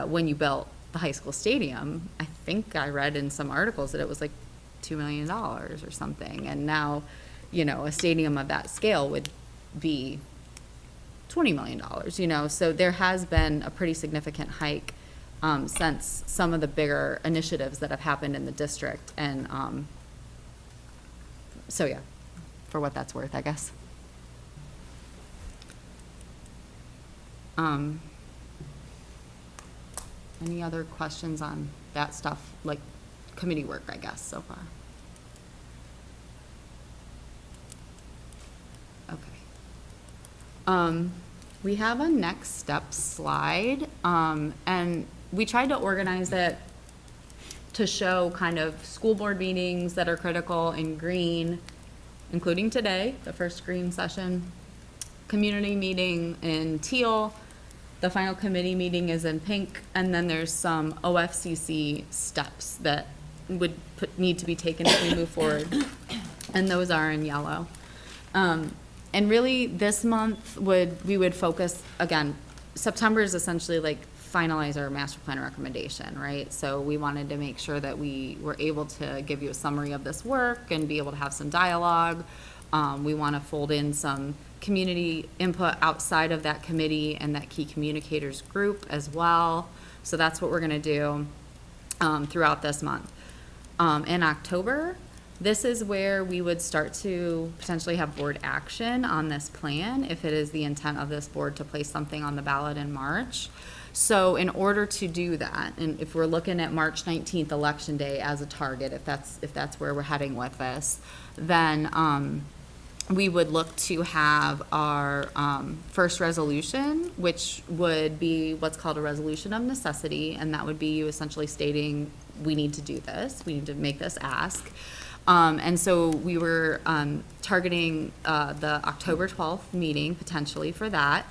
when you built the high school stadium, I think I read in some articles that it was like $2 million or something. And now, you know, a stadium of that scale would be $20 million, you know, so there has been a pretty significant hike since some of the bigger initiatives that have happened in the district. And So yeah, for what that's worth, I guess. Any other questions on that stuff, like committee work, I guess, so far? Okay. We have a next step slide, and we tried to organize it to show kind of school board meetings that are critical in green, including today, the first green session, community meeting in teal, the final committee meeting is in pink, and then there's some OFCC steps that would need to be taken as we move forward, and those are in yellow. And really, this month we would focus, again, September is essentially like finalize our master plan recommendation, right? So we wanted to make sure that we were able to give you a summary of this work and be able to have some dialogue. We want to fold in some community input outside of that committee and that key communicators group as well. So that's what we're going to do throughout this month. In October, this is where we would start to potentially have board action on this plan if it is the intent of this board to place something on the ballot in March. So in order to do that, and if we're looking at March 19th, Election Day, as a target, if that's where we're heading with this, then we would look to have our first resolution, which would be what's called a resolution of necessity, and that would be you essentially stating, we need to do this, we need to make this ask. And so we were targeting the October 12th meeting potentially for that.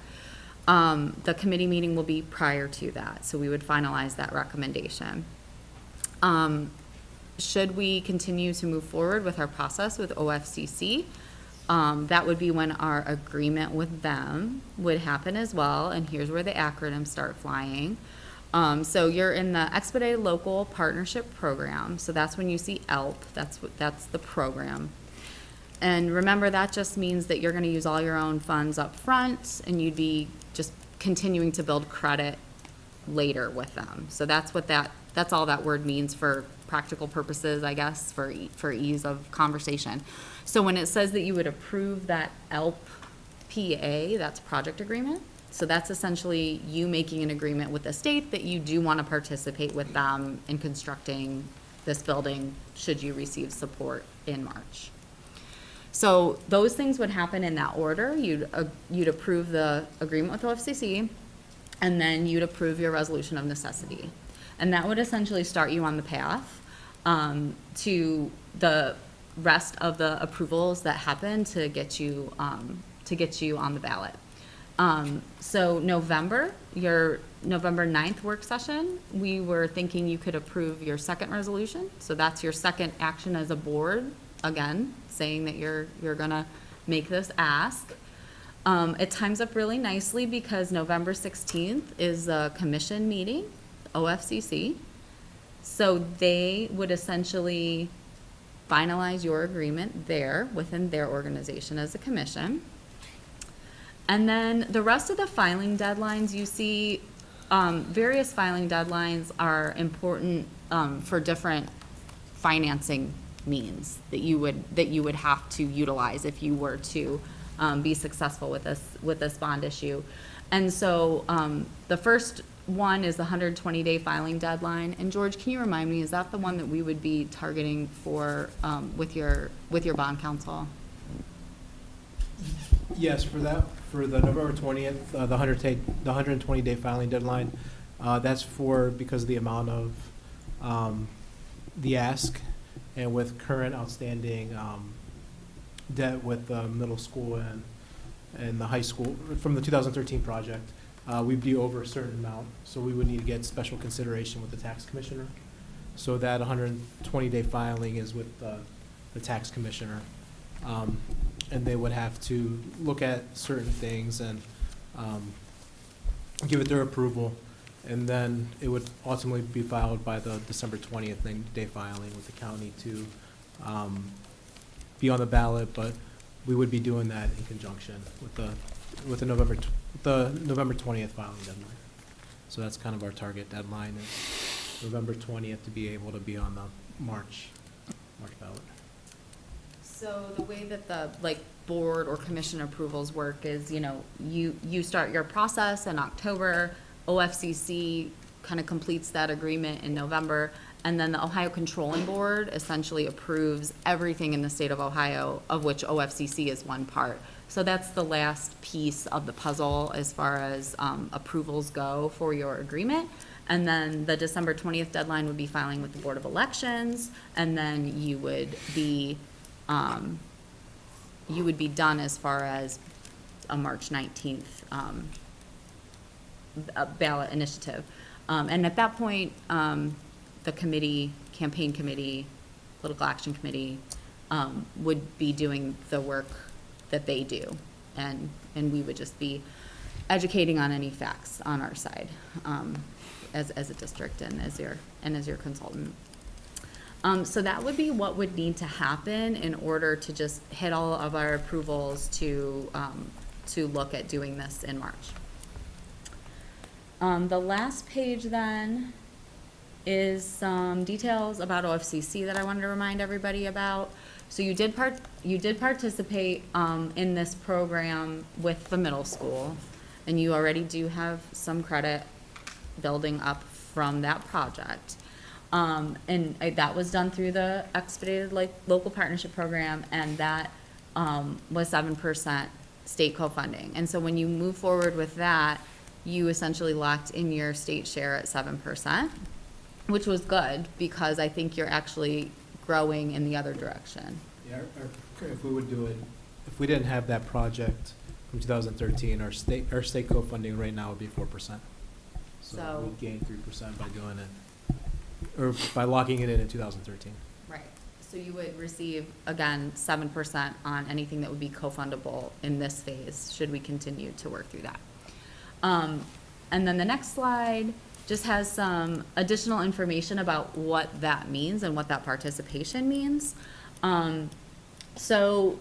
The committee meeting will be prior to that, so we would finalize that recommendation. Should we continue to move forward with our process with OFCC, that would be when our agreement with them would happen as well, and here's where the acronyms start flying. So you're in the Expedited Local Partnership Program, so that's when you see ELP, that's the program. And remember, that just means that you're gonna use all your own funds up front, and you'd be just continuing to build credit later with them. So that's all that word means for practical purposes, I guess, for ease of conversation. So when it says that you would approve that ELP PA, that's project agreement. So that's essentially you making an agreement with the state that you do want to participate with them in constructing this building should you receive support in March. So those things would happen in that order. You'd approve the agreement with OFCC, and then you'd approve your resolution of necessity. And that would essentially start you on the path to the rest of the approvals that happen to get you on the ballot. So November, your November 9th work session, we were thinking you could approve your second resolution. So that's your second action as a board, again, saying that you're gonna make this ask. It times up really nicely because November 16th is a commission meeting, OFCC. So they would essentially finalize your agreement there within their organization as a commission. And then the rest of the filing deadlines, you see, various filing deadlines are important for different financing means that you would have to utilize if you were to be successful with this bond issue. And so the first one is the 120-day filing deadline. And George, can you remind me, is that the one that we would be targeting for with your bond counsel?
Yes, for the November 20th, the 120-day filing deadline, that's because of the amount of the ask, and with current outstanding debt with the middle school and the high school from the 2013 project, we'd be over a certain amount, so we would need to get special consideration with the tax commissioner. So that 120-day filing is with the tax commissioner. And they would have to look at certain things and give it their approval. And then it would ultimately be filed by the December 20th day filing with the county to be on the ballot, but we would be doing that in conjunction with the November 20th filing deadline. So that's kind of our target deadline, is November 20th to be able to be on the March ballot.
So the way that the, like, board or commission approvals work is, you start your process in October, OFCC kind of completes that agreement in November, and then the Ohio Controlling Board essentially approves everything in the state of Ohio, of which OFCC is one part. So that's the last piece of the puzzle as far as approvals go for your agreement. And then the December 20th deadline would be filing with the Board of Elections, and then you would be done as far as a March 19th a ballot initiative. And at that point, the committee, campaign committee, political action committee, would be doing the work that they do. And we would just be educating on any facts on our side, as a district and as your consultant. So that would be what would need to happen in order to just hit all of our approvals to look at doing this in March. The last page then is some details about OFCC that I wanted to remind everybody about. So you did participate in this program with the middle school, and you already do have some credit building up from that project. And that was done through the expedited local partnership program, and that was 7% state co-funding. And so when you move forward with that, you essentially locked in your state share at 7%, which was good because I think you're actually growing in the other direction.
Yeah, if we would do it, if we didn't have that project from 2013, our state co-funding right now would be 4%. So we'd gain 3% by doing it, or by locking it in 2013.
Right. So you would receive, again, 7% on anything that would be co-fundable in this phase, should we continue to work through that. And then the next slide just has some additional information about what that means and what that participation means. So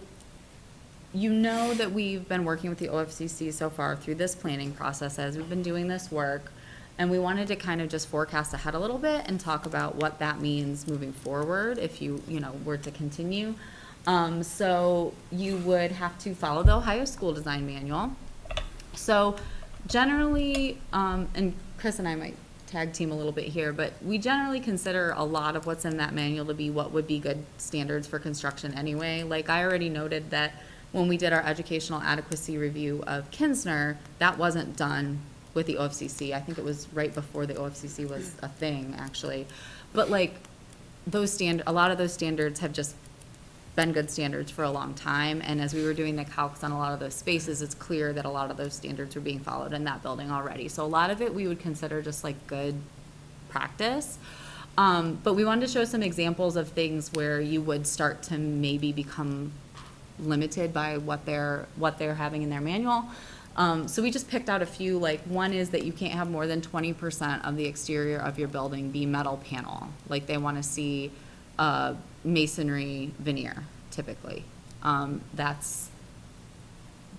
you know that we've been working with the OFCC so far through this planning process as we've been doing this work, and we wanted to kind of just forecast ahead a little bit and talk about what that means moving forward if you were to continue. So you would have to follow the Ohio School Design Manual. So generally, and Chris and I might tag team a little bit here, but we generally consider a lot of what's in that manual to be what would be good standards for construction anyway. Like I already noted that when we did our educational adequacy review of Kinsner, that wasn't done with the OFCC. I think it was right before the OFCC was a thing, actually. But like a lot of those standards have just been good standards for a long time, and as we were doing the calcs on a lot of those spaces, it's clear that a lot of those standards were being followed in that building already. So a lot of it we would consider just like good practice. But we wanted to show some examples of things where you would start to maybe become limited by what they're having in their manual. So we just picked out a few. Like one is that you can't have more than 20% of the exterior of your building be metal panel. Like they want to see masonry veneer, typically. That's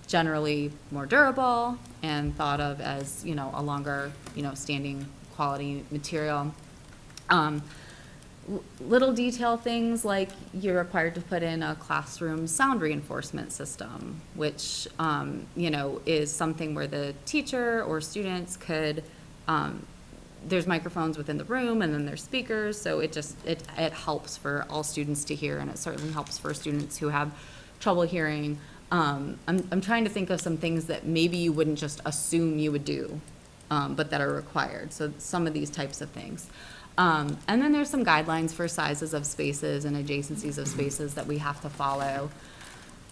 generally more durable and thought of as, a longer, standing quality material. Little detail things like you're required to put in a classroom sound reinforcement system, which, is something where the teacher or students could, there's microphones within the room and then there's speakers, so it helps for all students to hear, and it certainly helps for students who have trouble hearing. I'm trying to think of some things that maybe you wouldn't just assume you would do, but that are required. So some of these types of things. And then there's some guidelines for sizes of spaces and adjacencies of spaces that we have to follow.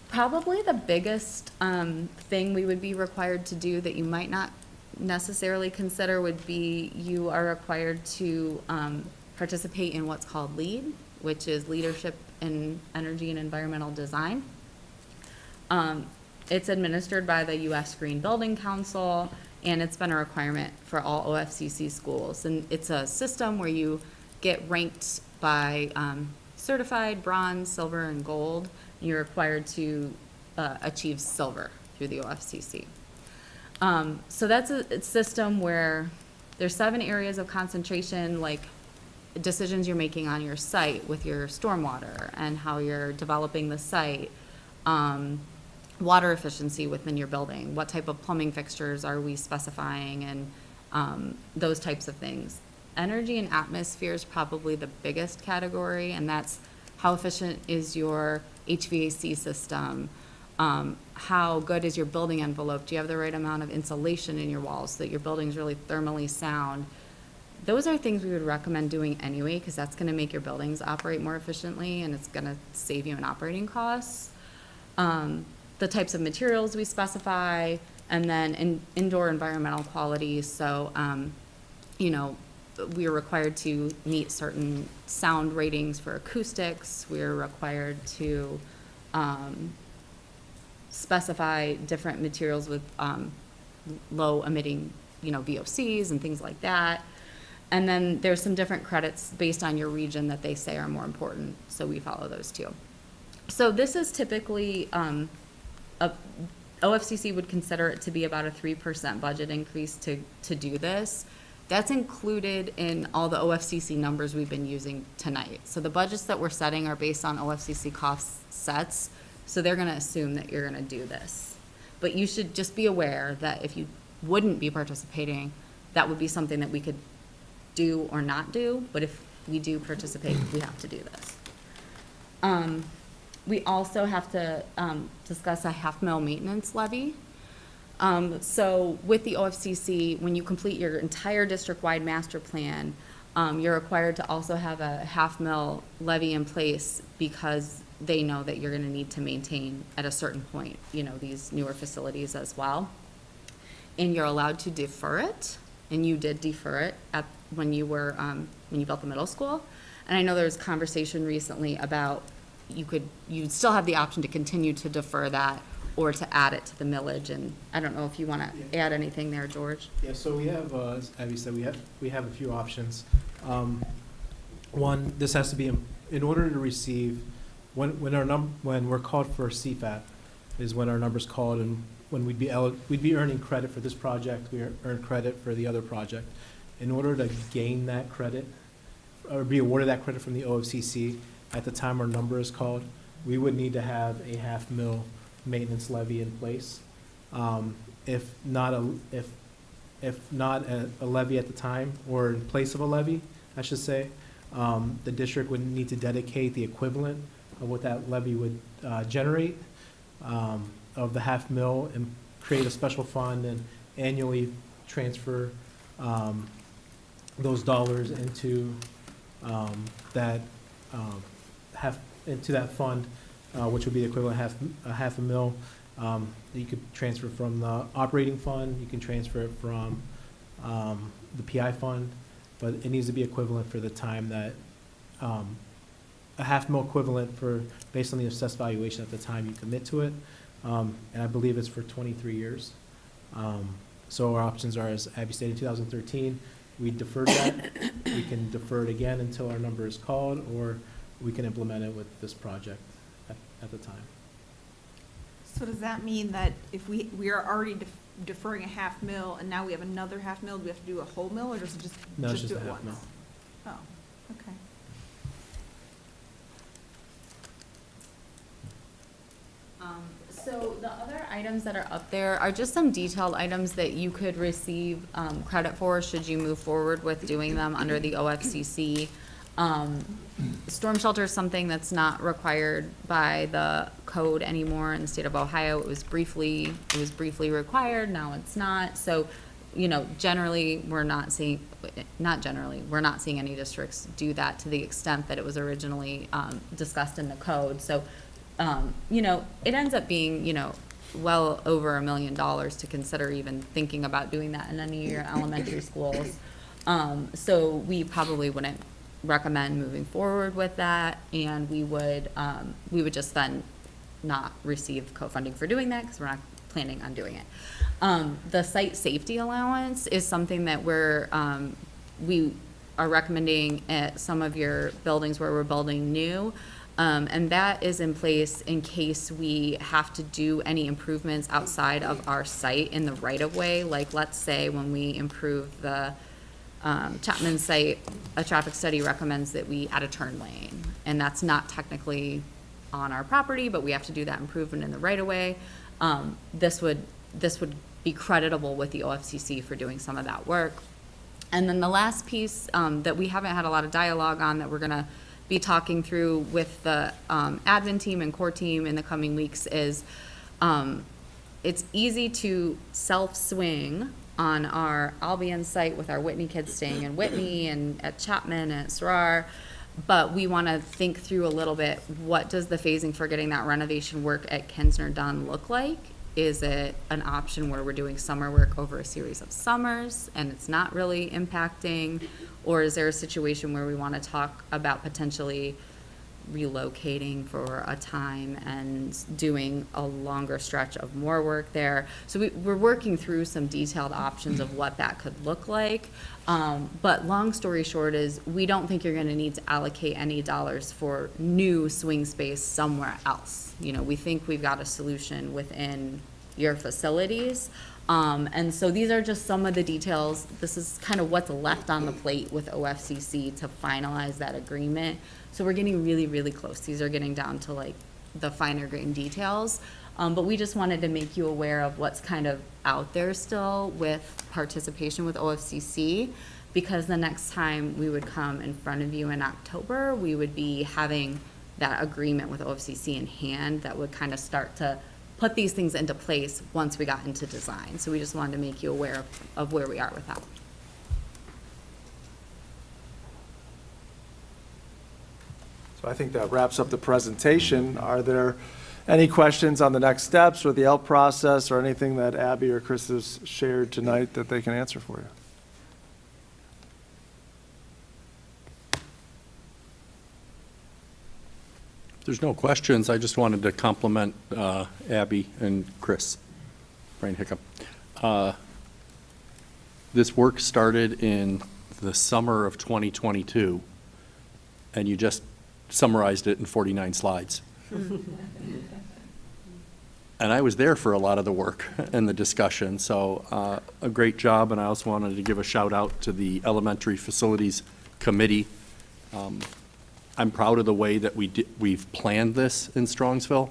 Probably the biggest thing we would be required to do that you might not necessarily consider would be you are required to participate in what's called LEED, which is Leadership in Energy and Environmental Design. It's administered by the U.S. Green Building Council, and it's been a requirement for all OFCC schools. And it's a system where you get ranked by certified, bronze, silver, and gold. And you're required to achieve silver through the OFCC. So that's a system where there's 7 areas of concentration, like decisions you're making on your site with your stormwater and how you're developing the site, water efficiency within your building, what type of plumbing fixtures are we specifying, and those types of things. Energy and atmosphere is probably the biggest category, and that's how efficient is your HVAC system? How good is your building envelope? Do you have the right amount of insulation in your walls so that your building's really thermally sound? Those are things we would recommend doing anyway, because that's gonna make your buildings operate more efficiently, and it's gonna save you in operating costs. The types of materials we specify, and then indoor environmental quality. So, you know, we are required to meet certain sound ratings for acoustics. We're required to specify different materials with low emitting, you know, VOCs and things like that. And then there's some different credits based on your region that they say are more important, so we follow those too. So this is typically, OFCC would consider it to be about a 3% budget increase to do this. That's included in all the OFCC numbers we've been using tonight. So the budgets that we're setting are based on OFCC cost sets, so they're gonna assume that you're gonna do this. But you should just be aware that if you wouldn't be participating, that would be something that we could do or not do, but if we do participate, we have to do this. We also have to discuss a half-mil maintenance levy. So with the OFCC, when you complete your entire district-wide master plan, you're required to also have a half-mil levy in place because they know that you're gonna need to maintain at a certain point, you know, these newer facilities as well. And you're allowed to defer it, and you did defer it when you built the middle school. And I know there was conversation recently about you'd still have the option to continue to defer that or to add it to the millage, and I don't know if you want to add anything there, George?
Yeah, so we have, as Abby said, we have a few options. One, this has to be, in order to receive, when we're called for CFAP, is when our number's called, and when we'd be earning credit for this project, we earn credit for the other project. In order to gain that credit, or be awarded that credit from the OFCC, at the time our number is called, we would need to have a half-mil maintenance levy in place. If not a levy at the time, or in place of a levy, I should say, the district would need to dedicate the equivalent of what that levy would generate of the half-mil, and create a special fund and annually transfer those dollars into that fund, which would be the equivalent half a mil. You could transfer from the operating fund, you can transfer it from the PI fund, but it needs to be equivalent for the time that, a half mil equivalent based on the assessed valuation at the time you commit to it. And I believe it's for 23 years. So our options are, as Abby stated, in 2013, we deferred that. We can defer it again until our number is called, or we can implement it with this project at the time.
So does that mean that if we are already deferring a half mil and now we have another half mil, do we have to do a whole mil, or does it
No, it's
just do
just
it
a half
once?
mil.
Oh, okay.
So the other items that are up there are just some detailed items that you could receive credit for should you move forward with doing them under the OFCC. Storm shelter is something that's not required by the code anymore in the state of Ohio. It was briefly required, now it's not. So, you know, we're not seeing any districts do that to the extent that it was originally discussed in the code. So, you know, it ends up being, you know, well over $1 million to consider even thinking about doing that in any of your elementary schools. So we probably wouldn't recommend moving forward with that, and we would just then not receive co-funding for doing that because we're not planning on doing it. The site safety allowance is something that we are recommending at some of your buildings where we're building new. And that is in place in case we have to do any improvements outside of our site in the right-of-way. Like, let's say when we improve the Chapman site, a traffic study recommends that we add a turn lane. And that's not technically on our property, but we have to do that improvement in the right of way. This would be creditable with the OFCC for doing some of that work. And then the last piece that we haven't had a lot of dialogue on that we're gonna be talking through with the admin team and core team in the coming weeks is it's easy to self-swing on our Albion site with our Whitney kids staying in Whitney and at Chapman and at Sarar. But we want to think through a little bit, what does the phasing for getting that renovation work at Kinsner done look like? Is it an option where we're doing summer work over a series of summers and it's not really impacting? Or is there a situation where we want to talk about potentially relocating for a time and doing a longer stretch of more work there? So we're working through some detailed options of what that could look like. But long story short is we don't think you're going to need to allocate any dollars for new swing space somewhere else. You know, we think we've got a solution within your facilities. And so these are just some of the details. This is kind of what's left on the plate with OFCC to finalize that agreement. So we're getting really, really close. These are getting down to like the finer grained details. But we just wanted to make you aware of what's kind of out there still with participation with OFCC, because the next time we would come in front of you in October, we would be having that agreement with OFCC in hand that would kind of start to put these things into place once we got into design. So we just wanted to make you aware of where we are with that.
So I think that wraps up the presentation. Are there any questions on the next steps or the L process or anything that Abby or Chris has shared tonight that they can answer for you?
If there's no questions, I just wanted to compliment Abby and Chris. Brain hiccup. This work started in the summer of 2022, and you just summarized it in 49 slides. And I was there for a lot of the work and the discussion, so a great job, and I also wanted to give a shout out to the Elementary Facilities Committee. I'm proud of the way that we've planned this in Strongsville,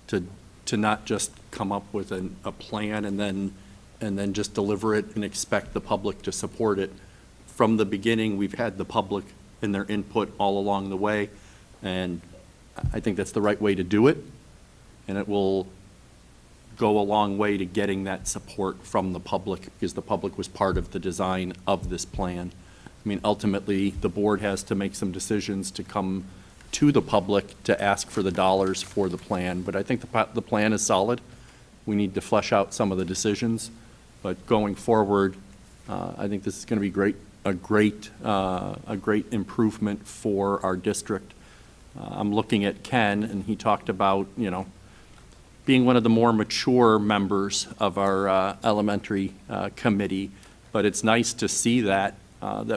to not just come up with a plan and then just deliver it and expect the public to support it. From the beginning, we've had the public and their input all along the way, and I think that's the right way to do it, and it will go a long way to getting that support from the public, because the public was part of the design of this plan. I mean, ultimately, the board has to make some decisions to come to the public to ask for the dollars for the plan, but I think the plan is solid. We need to flesh out some of the decisions, but going forward, I think this is going to be a great improvement for our district. I'm looking at Ken, and he talked about, you know, being one of the more mature members of our elementary committee, but it's nice to see that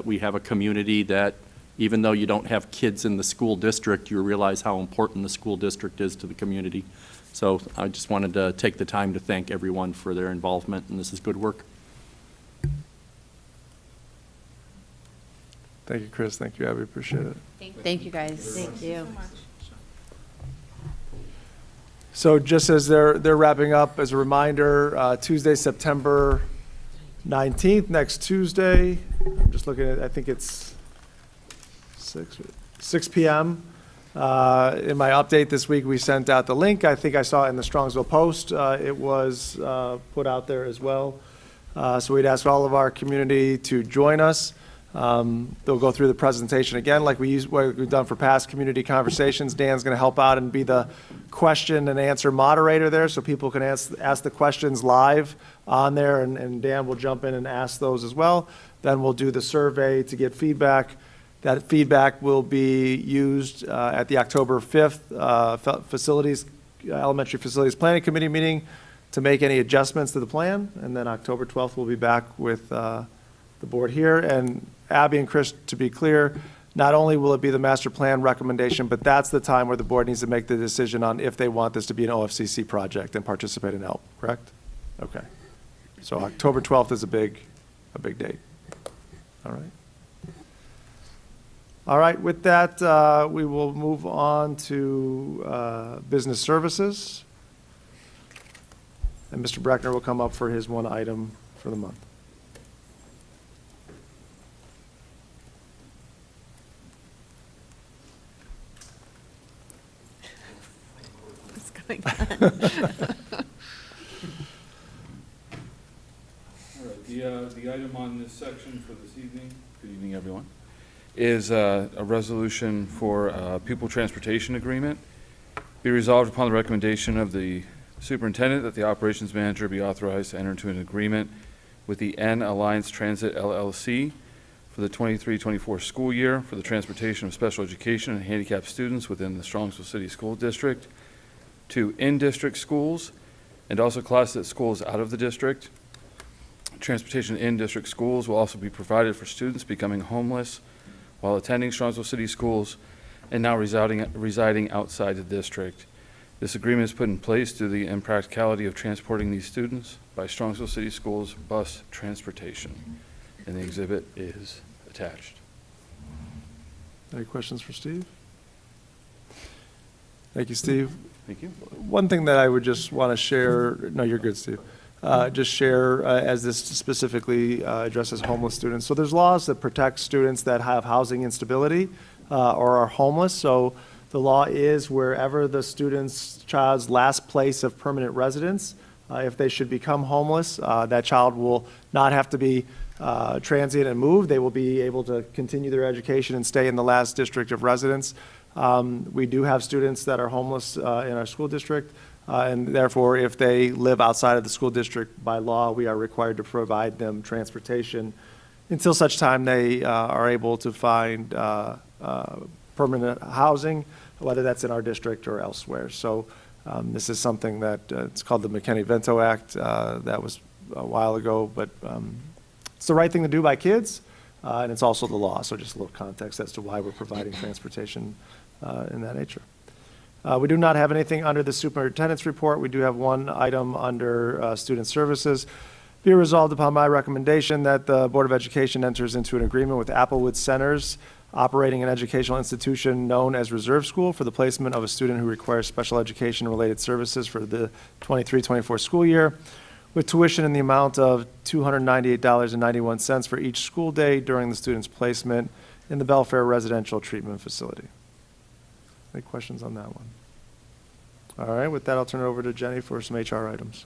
we have a community that, even though you don't have kids in the school district, you realize how important the school district is to the community. So I just wanted to take the time to thank everyone for their involvement, and this is good work.
Thank you, Chris. Thank you, Abby. Appreciate it.
Thank you, guys.
Thank you.
So just as they're wrapping up, as a reminder, Tuesday, September 19th, next Tuesday, I'm just looking at, I think it's 6 p.m. In my update this week, we sent out the link. I think I saw it in the Strongsville Post. It was put out there as well. So we'd ask all of our community to join us. They'll go through the presentation again, like what we've done for past community conversations. Dan's going to help out and be the question and answer moderator there, so people can ask the questions live on there, and Dan will jump in and ask those as well. Then we'll do the survey to get feedback. That feedback will be used at the October 5th Elementary Facilities Planning Committee meeting to make any adjustments to the plan, and then October 12th we'll be back with the board here. And Abby and Chris, to be clear, not only will it be the master plan recommendation, but that's the time where the board needs to make the decision on if they want this to be an OFCC project and participate in help, correct? Okay. So October 12th is a big date. All right. All right, with that, we will move on to business services. And Mr. Breckner will come up for his one item for the month.
What's going on?
All right, the item on this section for this evening, good evening, everyone, is a resolution for a pupil transportation agreement. Be resolved upon the recommendation of the superintendent that the operations manager be authorized to enter into an agreement with the N Alliance Transit LLC for the 23-24 school year for the transportation of special education and handicapped students within the Strongsville City School District to in-district schools and also classes at schools out of the district. Transportation in district schools will also be provided for students becoming homeless while attending Strongsville City Schools and now residing outside the district. This agreement is put in place due to the impracticality of transporting these students by Strongsville City Schools bus transportation. And the exhibit is attached.
Any questions for Steve? Thank you, Steve.
Thank you.
One thing that I would just want to share, no, you're good, Steve. Just share, as this specifically addresses homeless students. So there's laws that protect students that have housing instability or are homeless. So the law is wherever the student's child's last place of permanent residence, if they should become homeless, that child will not have to be transient and move. They will be able to continue their education and stay in the last district of residence. We do have students that are homeless in our school district, and therefore, if they live outside of the school district by law, we are required to provide them transportation until such time they are able to find permanent housing, whether that's in our district or elsewhere. So this is something that it's called the McKinney-Vento Act. That was a while ago, but it's the right thing to do by kids, and it's also the law. So just a little context as to why we're providing transportation in that nature. We do not have anything under the superintendent's report. We do have one item under student services. Be resolved upon my recommendation that the Board of Education enters into an agreement with Applewood Centers, operating an educational institution known as Reserve School, for the placement of a student who requires special education-related services for the 23-24 school year, with tuition in the amount of $298.91 for each school day during the student's placement in the Belfair Residential Treatment Facility. Any questions on that one? All right, with that, I'll turn it over to Jenny for some HR items.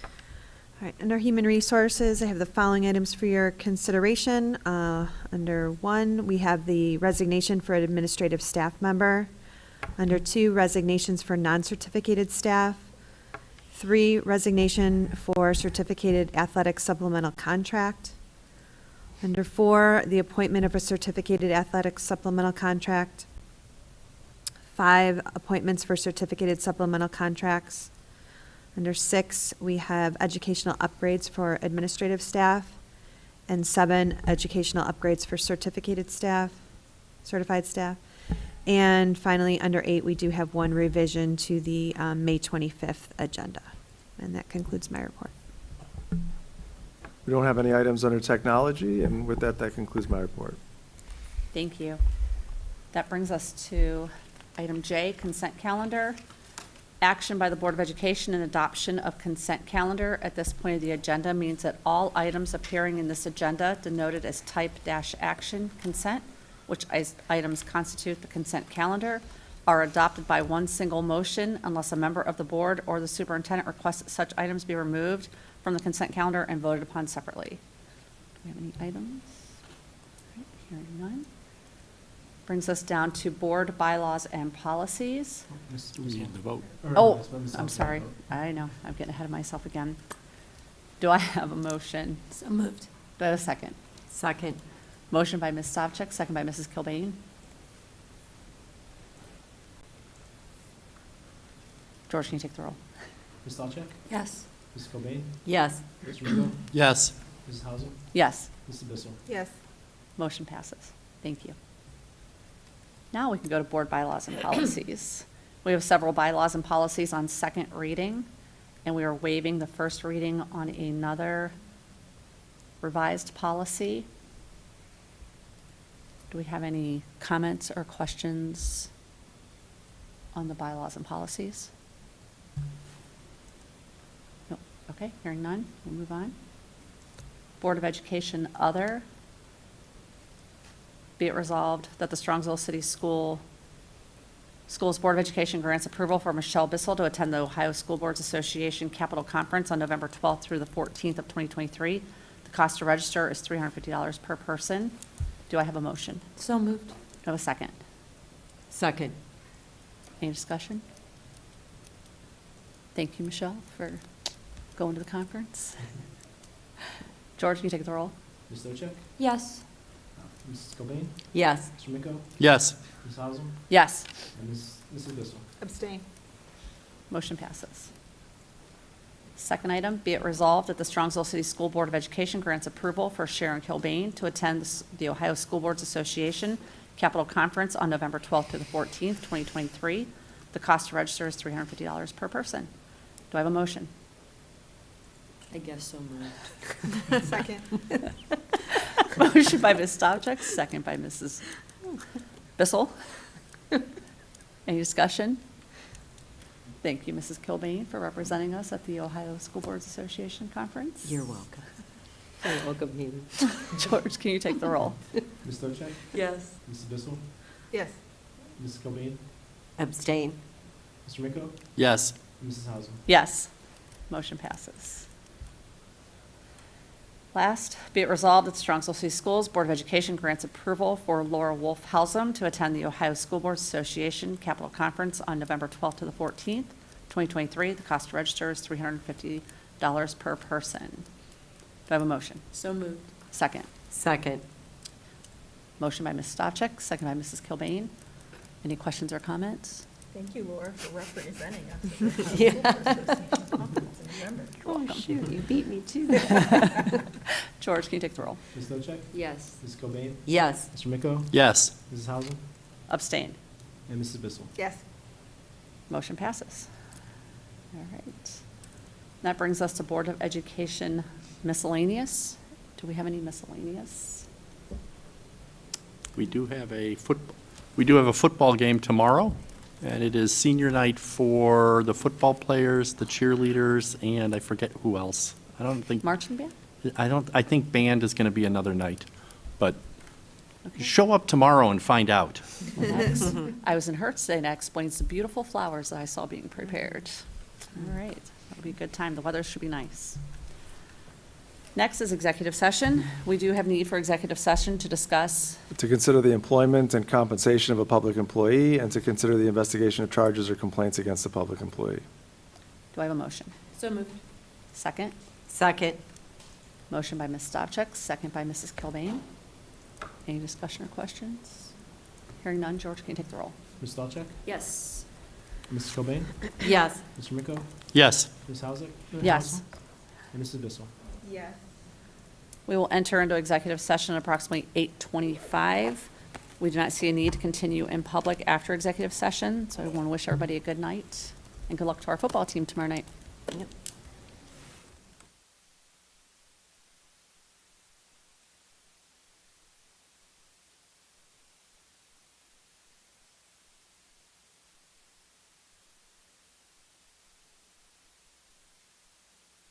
All right, under Human Resources, I have the following items for your consideration. Under 1, we have the resignation for an administrative staff member. Under 2, resignations for non-certificated staff. 3, resignation for certificated athletic supplemental contract. Under 4, the appointment of a certificated athletic supplemental contract. 5, appointments for certificated supplemental contracts. Under 6, we have educational upgrades for administrative staff. And 7, educational upgrades for certificated staff, certified staff. And finally, under 8, we do have one revision to the May 25th agenda. And that concludes my report.
We don't have any items under technology, and with that, that concludes my report.
Thank you. That brings us to item J, consent calendar. Action by the Board of Education and adoption of consent calendar at this point of the agenda means that all items appearing in this agenda denoted as type-action consent, which items constitute the consent calendar, are adopted by one single motion unless a member of the board or the superintendent requests that such items be removed from the consent calendar and voted upon separately. Do we have any items? All right, hearing none. Brings us down to board bylaws and policies.
We need to vote.
Oh, I'm sorry. I know, I'm getting ahead of myself again. Do I have a motion?
So moved.
Do I have a second?
Second.
Motion by Ms. Stavcek, second by Mrs. Kilbane. George, can you take the roll?
Ms. Stavcek?
Yes.
Ms. Cobain?
Yes.
Mr. Rizzo?
Yes.
Mrs. Hauser?
Yes,
Mrs. Bissell?
Yes.
motion passes. Thank you. Now we can go to board bylaws and policies. We have several bylaws and policies on second reading, and we are waiving the first reading on another revised policy. Do we have any comments or questions on the bylaws and policies? Nope. Okay, hearing none, we'll move on. Board of Education, other. Be it resolved that the Strongsville City Schools Board of Education grants approval for Michelle Bissell to attend the Ohio School Boards Association Capital Conference on November 12th through the 14th of 2023. The cost to register is $350 per person. Do I have a motion?
So moved.
Do I have a second?
Second.
Any discussion? Thank you, Michelle, for going to the conference. George, can you take the roll?
Ms. Stochek?
Yes.
Mrs. Cobain?
Yes.
Mr. Miko?
Yes.
Ms. Hausum?
Yes.
And Mrs. Bissell?
Abstain.
Motion passes. Second item, be it resolved that the Strongsville City School Board of Education grants approval for Sharon Kilbane to attend the Ohio School Boards Association Capital Conference on November 12th to the 14th, 2023. The cost to register is $350 per person. Do I have a motion?
I guess so moved.
Second.
Motion by Ms. Stavcek, second by Mrs. Bissell. Any discussion? Thank you, Mrs. Kilbane, for representing us at the Ohio School Boards Association Conference.
You're welcome. You're welcome, Hayden.
George, can you take the roll?
Ms. Stochek?
Yes.
Mrs. Bissell?
Yes.
Mrs. Cobain?
Abstain.
Mr. Miko?
Yes.
Mrs. Hausum?
Yes. Motion passes. Last, be it resolved that the Strongsville City Schools Board of Education grants approval for Laura Wolf Halsum to attend the Ohio School Boards Association Capital Conference on November 12th to the 14th, 2023. The cost to register is $350 per person. Do I have a motion?
So moved.
Second.
Second.
Motion by Ms. Stavcek, second by Mrs. Kilbane. Any questions or comments?
Thank you, Laura, for representing us. at the
Yeah.
Ohio School Boards Association Conference in November.
Oh, shoot, you beat me too.
George, can you take the roll?
Ms. Stochek?
Yes.
Mrs. Cobain?
Yes.
Mr. Miko?
Yes.
Mrs. Hausum?
Abstain.
And Mrs. Bissell?
Yes.
Motion passes. All right. That brings us to Board of Education miscellaneous. Do we have any miscellaneous?
We do have a football game tomorrow, and it is senior night for the football players, the cheerleaders, and I forget who else.
Marching band?
I think band is going to be another night, but show up tomorrow and find out.
I was in Hertz today, and that explains the beautiful flowers that I saw being prepared. All right, that'll be a good time. The weather should be nice. Next is executive session. We do have need for executive session to discuss.
To consider the employment and compensation of a public employee, and to consider the investigation of charges or complaints against a public employee.
Do I have a motion?
So moved.
Second.
Second.
Motion by Ms. Stavcek, second by Mrs. Kilbane. Any discussion or questions? Hearing none, George, can you take the roll?
Ms. Stochek?
Yes.
Mrs. Cobain?
Yes.
Mr. Miko?
Yes.
Ms. Hausum?
Yes.
And Mrs. Bissell?
Yes.
We will enter into executive session at approximately 8:25. We do not see a need to continue in public after executive session, so I want to wish everybody a good night and good luck to our football team tomorrow night.
Yep.